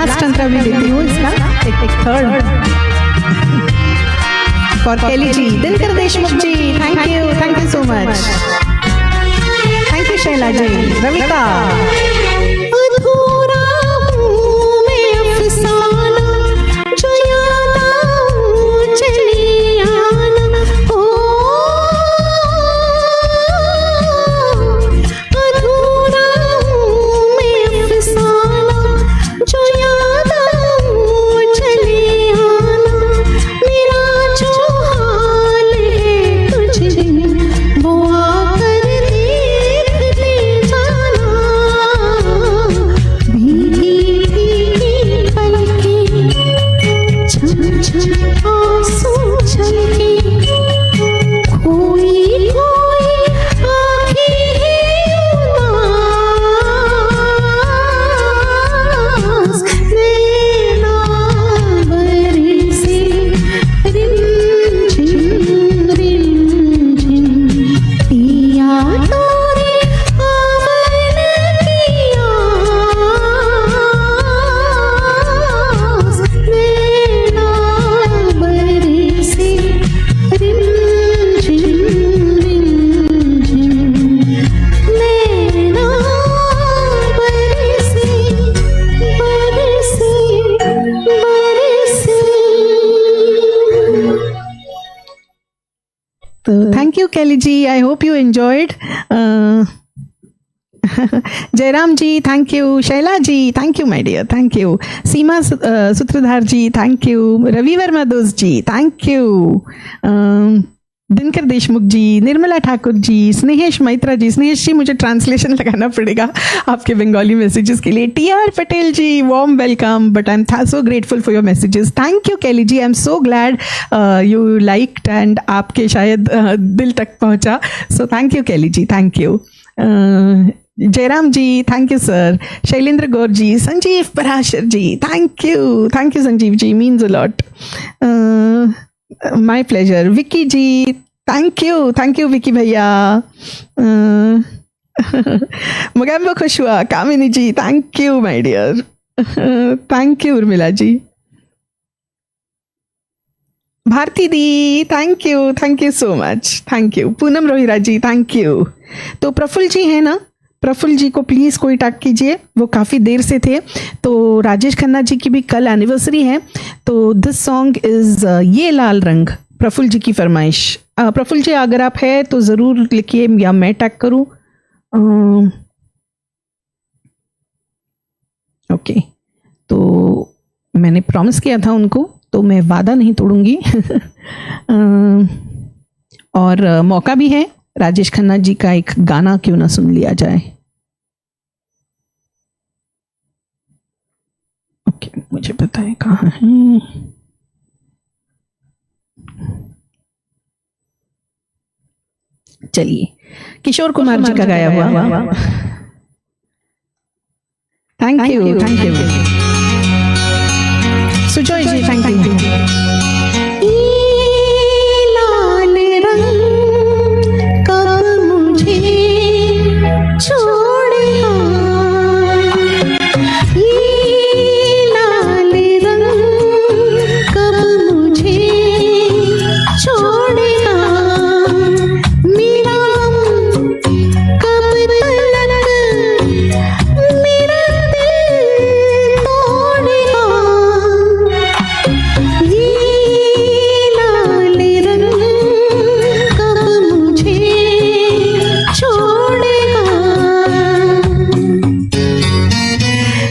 Last अंतरा भी देती हूँ इसका, एक third for Kelly ji, Dinkar Deshmukh ji, thank you so much, thank you Shaila ji, Ravika. अधूरा हूँ मैं अफसाना, जो याद आऊं चली आना। ओ अधूरा हूँ मैं अफसाना, जो याद आऊं चली आना। मेरा जो हाल है तुझ बिन, वो आकर देख ले जाना। भीगी भीगी पलकें, छम छम आंसू छलके, खोई खोई आँखें हैं उदास। नैना बरसे रिमझिम रिमझिम, पिया तोरे आवन की आस। नैना बरसे रिमझिम रिमझिम, नैना बरसे बरसे बरसे। तो thank you Kelly ji, I hope you enjoyed. Jairam ji thank you, Shaila ji thank you my dear, thank you, Seema Sutradhar ji thank you, Ravi Verma दोस्त जी थैंक यू, दिनकर देशमुख जी, निर्मला ठाकुर जी, स्नेहेश मैत्रा जी, स्नेहेश जी मुझे ट्रांसलेशन लगाना पड़ेगा आपके बंगाली मैसेजेस के लिए, T R. Patel ji warm welcome, but I am so grateful for your messages, thank you Kelly ji, I am so glad you liked and आपके शायद दिल तक पहुंचा, so thank you Kelly ji, thank you. Jairam ji thank you sir, Shailendra Gaur ji, Sanjeev Parashar ji thank you Sanjeev ji, means a lot, my pleasure. Vicky ji thank you Vicky भैया, मगैम्बो खुश हुआ, Kamini ji thank you my dear, thank you Urmila ji, Bharti the thank you so much, thank you, Poonam Rohira ji thank you. तो प्रफुल्ल जी है ना, प्रफुल्ल जी को please कोई tag कीजिए, वो काफ़ी देर से थे। तो राजेश खन्ना जी की भी कल एनिवर्सरी है, तो दिस सॉन्ग इज़ ये लाल रंग, प्रफुल्ल जी की फरमाइश। प्रफुल्ल जी अगर आप है तो ज़रूर लिखिए या मैं टैग करूँ। ओके, तो मैंने प्रॉमिस किया था उनको, तो मैं वादा नहीं तोड़ूंगी। और मौका भी है, राजेश खन्ना जी का एक गाना क्यों ना सुन लिया जाए। ओके, मुझे पता है कहाँ है। चलिए, किशोर कुमार जी का गाया हुआ। Thank you Sujoy ji, thank you. लाल रंग कब मुझे छोड़ेगा, ये लाल रंग कब मुझे छोड़ेगा, मेरा गम कब तलक मेरा दिल तोड़ेगा। ये लाल रंग कब मुझे छोड़ेगा।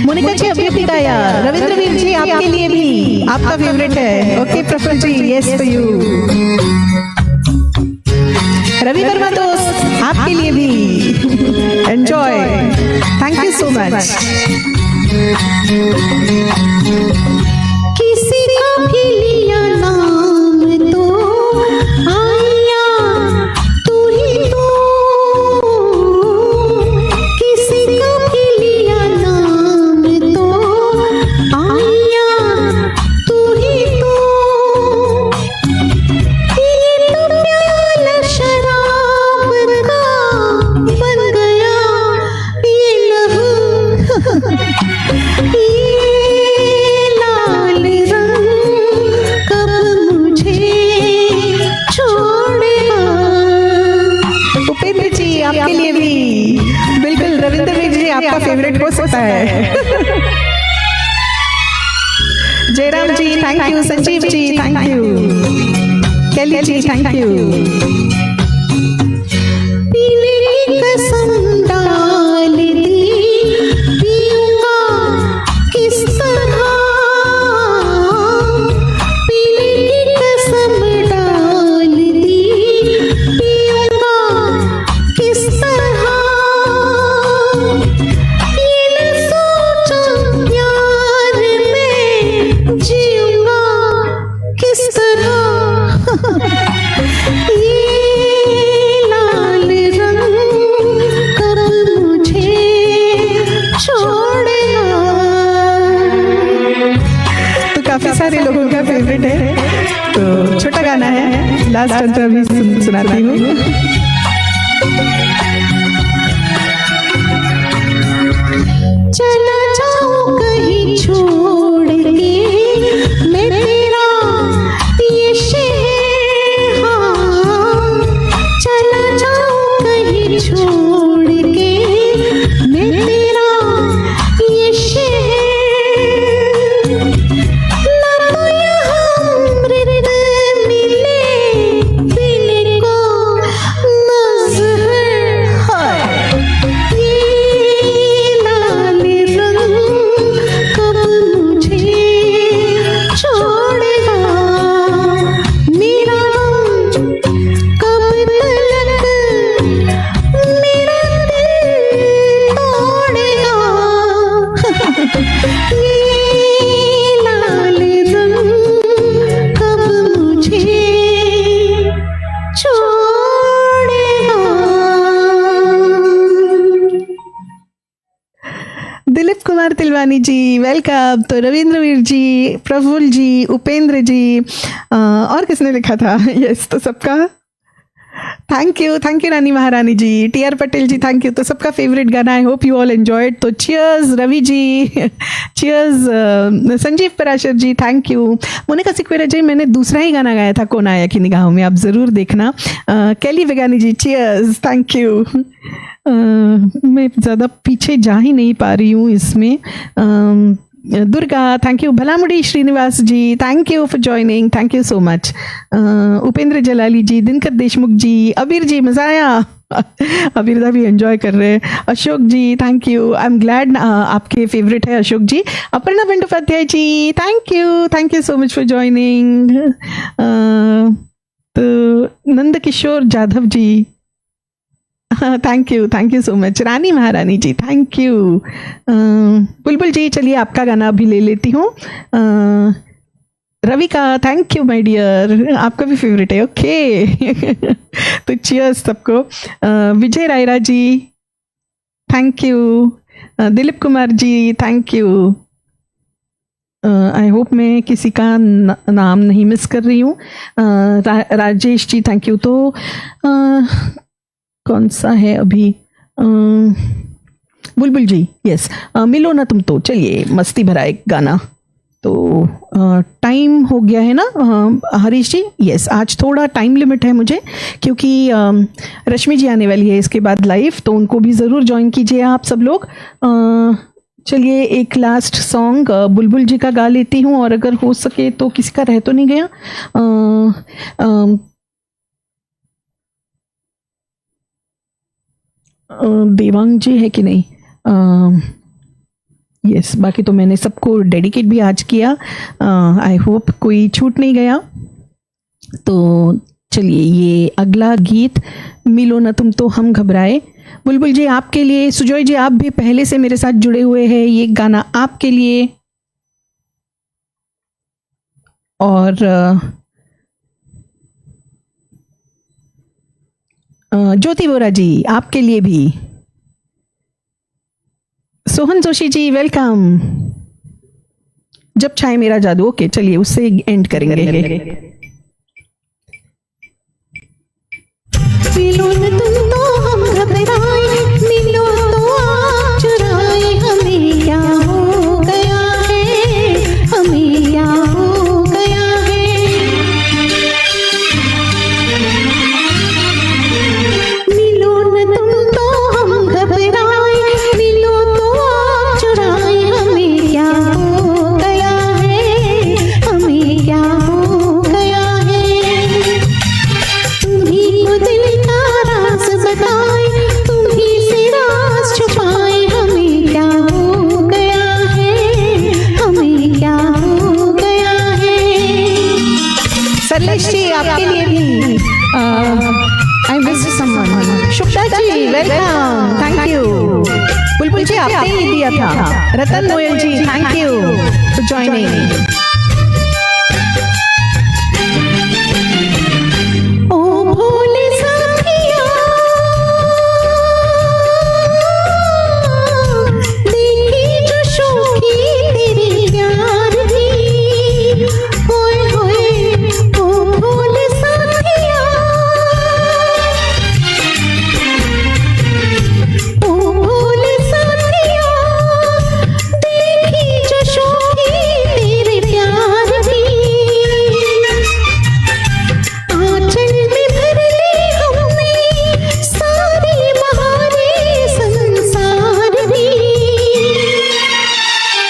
मोनिका जी अभी भी गाया, रविंद्र वीर जी आपके लिए भी, आपका फेवरेट है। Okay Prafull ji, yes for you. Ravi Verma दोस्त आपके लिए भी, enjoy, thank you so much. किसी का भी लिया नाम तो आया तू ही तो, किसी का भी लिया नाम तो आया तू ही तो, ये तो प्याला शराब का बन गया ये लहू, ये आपका फेवरेट हो सकता है। Jairam ji thank you, Sanjeev ji thank you, Kelly ji thank you. पीने की कसम डाल दी, पीऊंगा किस तरह, पीने की कसम डाल दी, पीऊंगा किस तरह, ये न सोचा प्यार में जीऊंगा किस तरह, ये लाल रंग कब मुझे छोड़ेगा। तो काफी सारे लोगों का फेवरेट है, तो छोटा गाना है, लास्ट अंतर भी सुनाती हूँ। चला जाऊं कहीं छोड़ के मैं तेरा ये शहर, हाँ चला जाऊं कहीं छोड़ के मैं तेरा ये शहर, ना तो यहाँ अमृत मिले पीने को नजर, हाय ये लाल रंग कब मुझे छोड़ेगा, मेरा कब तलक मेरा दिल तोड़ेगा, ये लाल रंग कब मुझे छोड़ेगा। दिलीप कुमार तिलवानी जी वेलकम। तो रविंद्र वीर जी, प्रफुल्ल जी, उपेंद्र जी, और किसने लिखा था? यस, तो सबका thank you Rani Maharani ji, T R. Patel ji thank you. तो सबका फेवरेट गाना, I hope you all enjoyed. तो cheers Ravi ji, cheers Sanjeev Parashar ji thank you. Monica Sequeira ji, मैंने दूसरा ही गाना गाया था कौन आया की निगाहों में, आप ज़रूर देखना। कैली वेगानी जी चियर्स थैंक यू। मैं ज़्यादा पीछे जा ही नहीं पा रही हूँ इसमें। Durga thank you. Bhalamudi Srinivas ji thank you for joining, thank you so much. Upendra Jalali ji, Dinkar Deshmukh ji, Abir ji मज़ा आया, अबीर दा भी एंजॉय कर रहे हैं। Ashok ji thank you, I am glad आपके फेवरेट है Ashok ji. Aparna Bandopadhyay ji thank you so much for joining. तो Nand Kishore Jadhav ji thank you so much. Rani Maharani ji thank you. Bulbul जी, चलिए आपका गाना अभी ले लेती हूँ। रवि का थैंक यू माय डियर, आपका भी फेवरेट है, ओके। तो चियर्स सबको। Vijay Rayra ji thank you. Dilip Kumar ji thank you. I hope मैं किसी का नाम नहीं मिस कर रही हूँ। Rajesh ji thank you. तो कौन सा है अभी? बुलबुल जी यस, मिलो ना तुम तो, चलिए मस्ती भरा एक गाना। तो टाइम हो गया है ना हरीश जी? यस, आज थोड़ा टाइम लिमिट है मुझे, क्योंकि रश्मि जी आने वाली है इसके बाद लाइव, तो उनको भी ज़रूर ज्वाइन कीजिए आप सब लोग। चलिए एक लास्ट सॉन्ग बुलबुल जी का गा लेती हूँ, और अगर हो सके तो किसी का रह तो नहीं गया। देवांग जी है कि नहीं? यस, बाकी तो मैंने सबको डेडिकेट भी आज किया। आई होप कोई छूट नहीं गया। तो चलिए ये अगला गीत, मिलो ना तुम तो हम घबराए, बुलबुल जी आपके लिए। सुजॉय जी, आप भी पहले से मेरे साथ जुड़े हुए हैं, ये गाना आपके लिए। और ज्योति बोरा जी आपके लिए भी। सोहन जोशी जी वेलकम। जब छाए मेरा जादू, ओके चलिए उससे एंड करेंगे। मिलो न तुम तो हम घबराए, मिलो तो आप चुराए, हमें क्या हो गया है, हमें क्या हो गया है। मिलो न तुम तो हम घबराए, मिलो तो मुझे आपने ही दिया था। रतन गोयल जी, थैंक यू फॉर ज्वाइनिंग। ओ भोले साथिया, देखी जो शौकी तेरी यार की, होए होए ओ भोले साथिया, ओ भोले साथिया, देखी जो शौकी तेरे प्यार की, आंचल में भर ले हमने सारे बहारे संसार भी,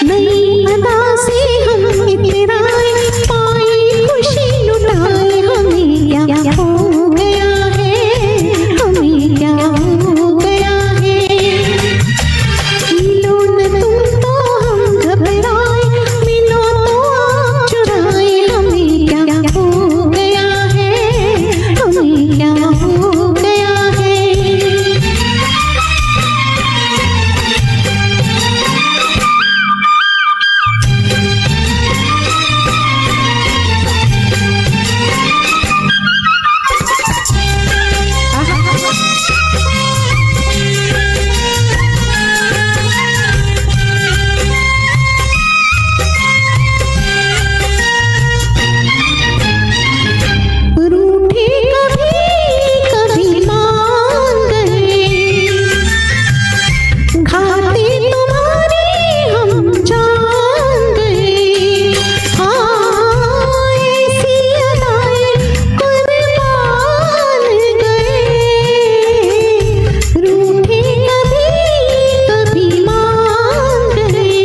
नई अदा से हम इतराए पाए खुशी लुटाए, हमें क्या हो गया है, हमें क्या हो गया है, मिलो न तुम तो हम घबराए, मिलो तो आप चुराए, हमें क्या हो गया है, हमें क्या हो गया है। रूठे कभी कभी मान गए, घाते तुम्हारे हम जान गए, हाँ ऐसी अदाएं कुर्बान गए, रूठे कभी मान गए,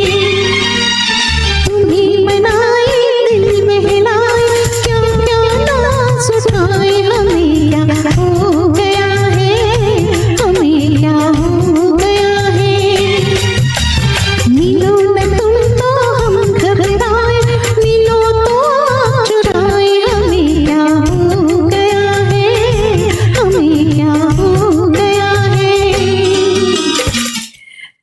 तुम्हें बनाए दिल बहलाए, क्या क्या ना सुनाए, हमें क्या हो गया है, हमें क्या हो गया है, मिलो न तुम तो हम घबराए, मिलो तो आप चुराए, हमें क्या हो गया है, हमें क्या हो गया है।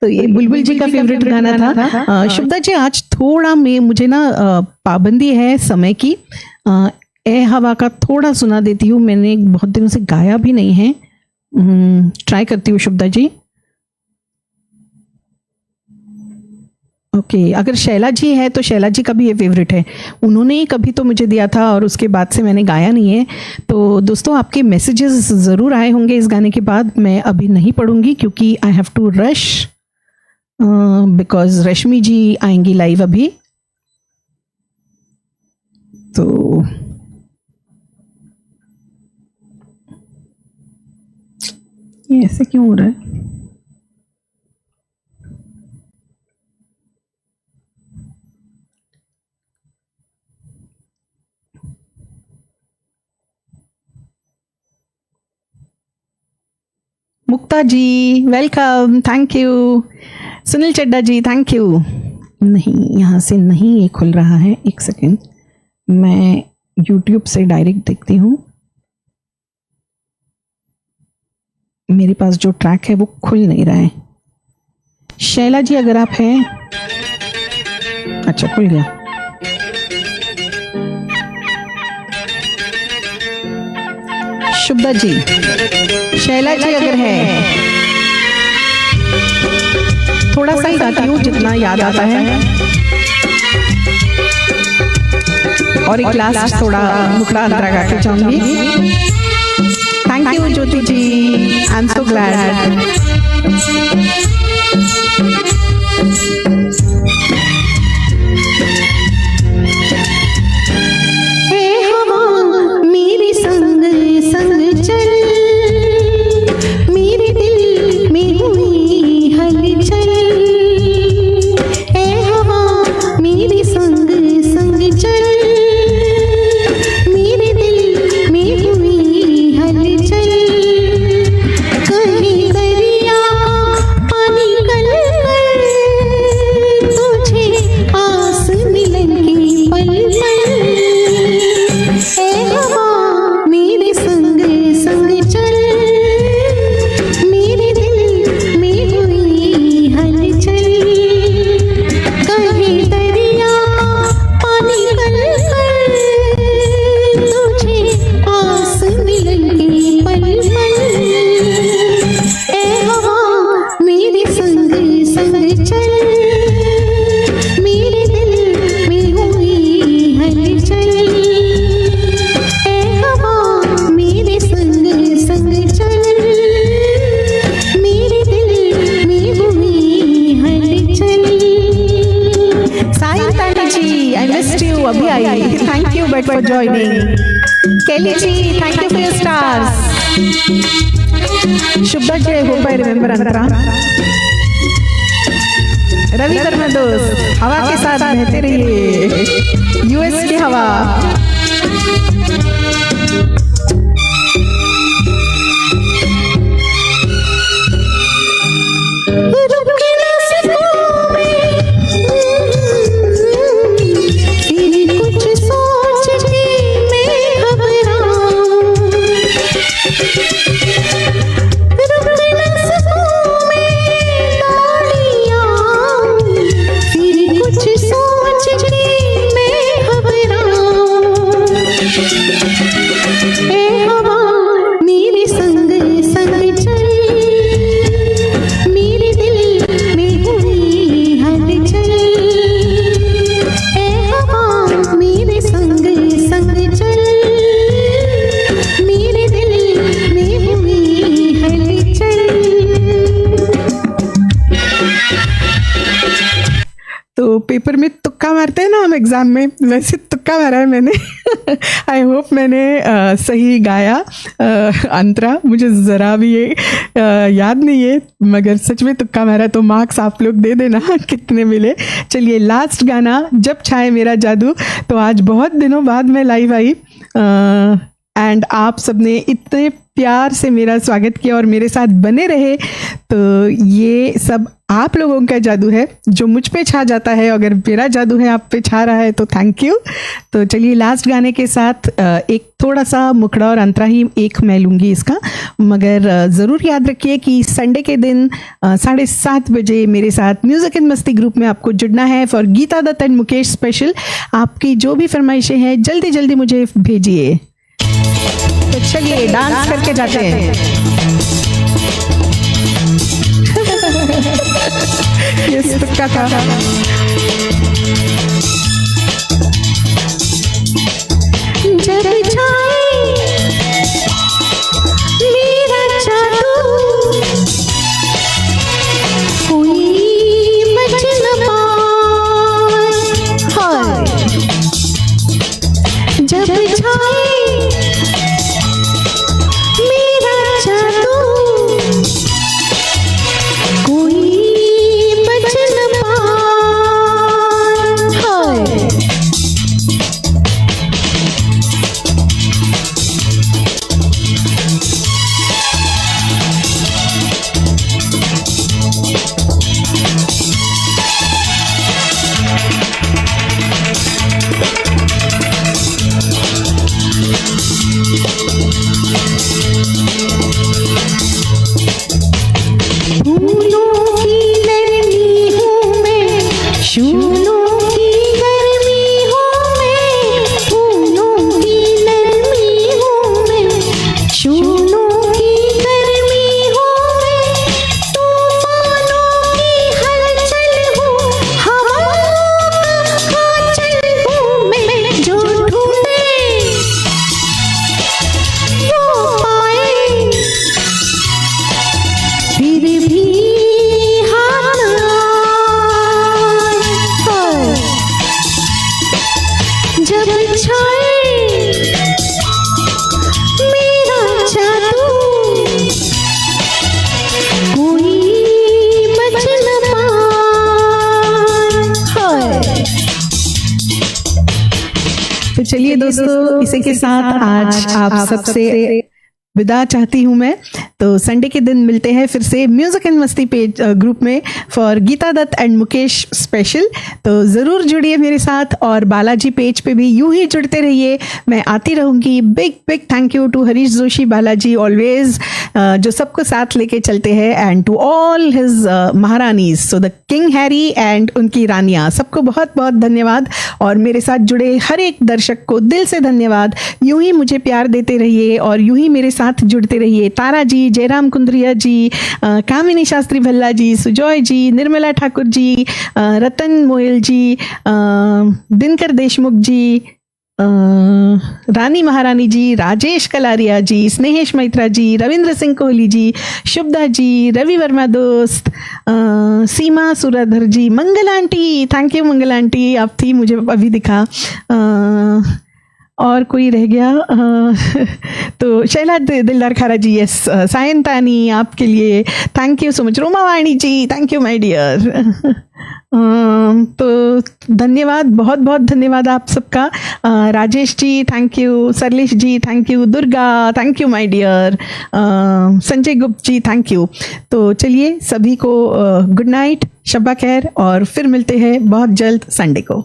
तो ये बुलबुल जी का फेवरेट गाना था। शुभदा जी, आज थोड़ा मैं मुझे ना पाबंदी है समय की, ए हवा का थोड़ा सुना देती हूँ। मैंने बहुत दिनों से गाया भी नहीं है, ट्राई करती हूँ शुभदा जी। ओके, अगर शैला जी है तो शैला जी का भी ये फेवरेट है, उन्होंने ही कभी तो मुझे दिया था और उसके बाद से मैंने गाया नहीं है। तो दोस्तों, आपके मैसेजेस ज़रूर आए होंगे इस गाने के बाद। मैं अभी नहीं पढ़ूंगी क्योंकि I have to rush, because Rashmi ji आएंगी लाइव अभी। तो ये ऐसे क्यों हो रहा है? Mukta ji welcome, thank you. Sunil Chadda ji thank you. नहीं, यहाँ से नहीं ये खुल रहा है, एक सेकेंड, मैं यूट्यूब से डायरेक्ट देखती हूँ। मेरे पास जो ट्रैक है वो खुल नहीं रहा है। शैला जी अगर आप हैं, अच्छा खुल गया। शुभदा जी, शैला जी अगर है, थोड़ा सा ही गाती हूँ जितना याद आता है, और एक लास्ट थोड़ा मुखड़ा अंतरा गा के जाऊंगी। Thank you Jyoti ji, I am so glad. मेरे संग संग चल, मेरे दिल में हुई हलचल, ए हवा मेरे संग संग चल, मेरे दिल में हुई हलचल, कहीं दरिया जी, आई मिस्ड यू, अभी आई, thank you but for joining. Kelly ji, thank you for your stars. Shubhada ji, I hope I remember अंतरा। रवि वर्मा दोस्त, हवा के साथ बहते रहिए, यूएस की हवा। पेपर में तुक्का मारते हैं ना हम एग्जाम में, वैसे तुक्का मारा है मैंने। आई होप मैंने सही गाया। अंतरा, मुझे ज़रा भी ये याद नहीं है, मगर सच में तुक्का मारा, तो मार्क्स आप लोग दे देना कितने मिले। चलिए, लास्ट गाना जब छाए मेरा जादू। तो आज बहुत दिनों बाद मैं लाइव आई एंड आप सबने इतने प्यार से मेरा स्वागत किया और मेरे साथ बने रहे। तो ये सब आप लोगों का जादू है जो मुझ पे छा जाता है। अगर मेरा जादू है आप पे छा रहा है तो थैंक यू। तो चलिए, लास्ट गाने के साथ एक थोड़ा सा मुखड़ा और अंतरा ही एक मैं लूँगी इसका, मगर ज़रूर याद रखिए कि संडे के दिन 7:30 बजे मेरे साथ म्यूज़िक एंड मस्ती ग्रुप में आपको जुड़ना है for Geeta Dutt and Mukesh special. आपकी जो भी फरमाइशें हैं जल्दी जल्दी मुझे भेजिए। तो चलिए, डांस करके जाते हैं। ये तुक्का था। जब छाए मेरा जादू, कोई बच न पाए। जब छाए मेरा जादू, कोई बच न पाए। फूलों की नरमी हूँ मैं, शूलों की गर्मी हूँ मैं। फूलों की नरमी हूँ मैं, शूलों की गर्मी हूँ मैं। तूफानों की हलचल हूँ, हवाओं का आंचल हूँ मैं। जो ढूंढे वो पाए, फिर भी हाथ न आए। जब छाए मेरा जादू, कोई बच न पाए। तो चलिए दोस्तों, इसी के साथ आज आप सबसे विदा चाहती हूँ मैं। तो संडे के दिन मिलते हैं फिर से music and Masti page group में for Geeta Dutt and Mukesh special. तो ज़रूर जुड़िए मेरे साथ और बालाजी पेज पे भी यूं ही जुड़ते रहिए, मैं आती रहूँगी। Big big thank you to Harish Joshi Balaji always, जो सबको साथ लेके चलते हैं, एंड टू ऑल हिज महारानीज, so the king Harry and उनकी रानियाँ, सबको बहुत बहुत धन्यवाद। और मेरे साथ जुड़े हर एक दर्शक को दिल से धन्यवाद। यूं ही मुझे प्यार देते रहिए और यूं ही मेरे साथ जुड़ते रहिए। तारा जी, जयराम कुंद्रिया जी, कामिनी शास्त्री भल्ला जी, सुजॉय जी, निर्मला ठाकुर जी, रतन मोयल जी, दिनकर देशमुख जी, रानी महारानी जी, राजेश कलारिया जी, स्नेहेश मैत्रा जी, रविंद्र सिंह कोहली जी, शुभदा जी, रवि वर्मा दोस्त, Seema Suradhar ji, Mangal aunty, thank you Mangal aunty, आप थी मुझे अभी दिखा। और कोई रह गया तो शैला दिलदार खारा जी, यस, सायंतानी आपके लिए thank you so much, Roma Vani ji thank you my dear. तो धन्यवाद, बहुत बहुत धन्यवाद आप सबका। Rajesh ji thank you, Sarlesh ji thank you, Durga thank you my dear, Sanjay Gupt ji thank you. तो चलिए सभी को गुड नाइट, शब्बा खैर, और फिर मिलते हैं बहुत जल्द संडे को।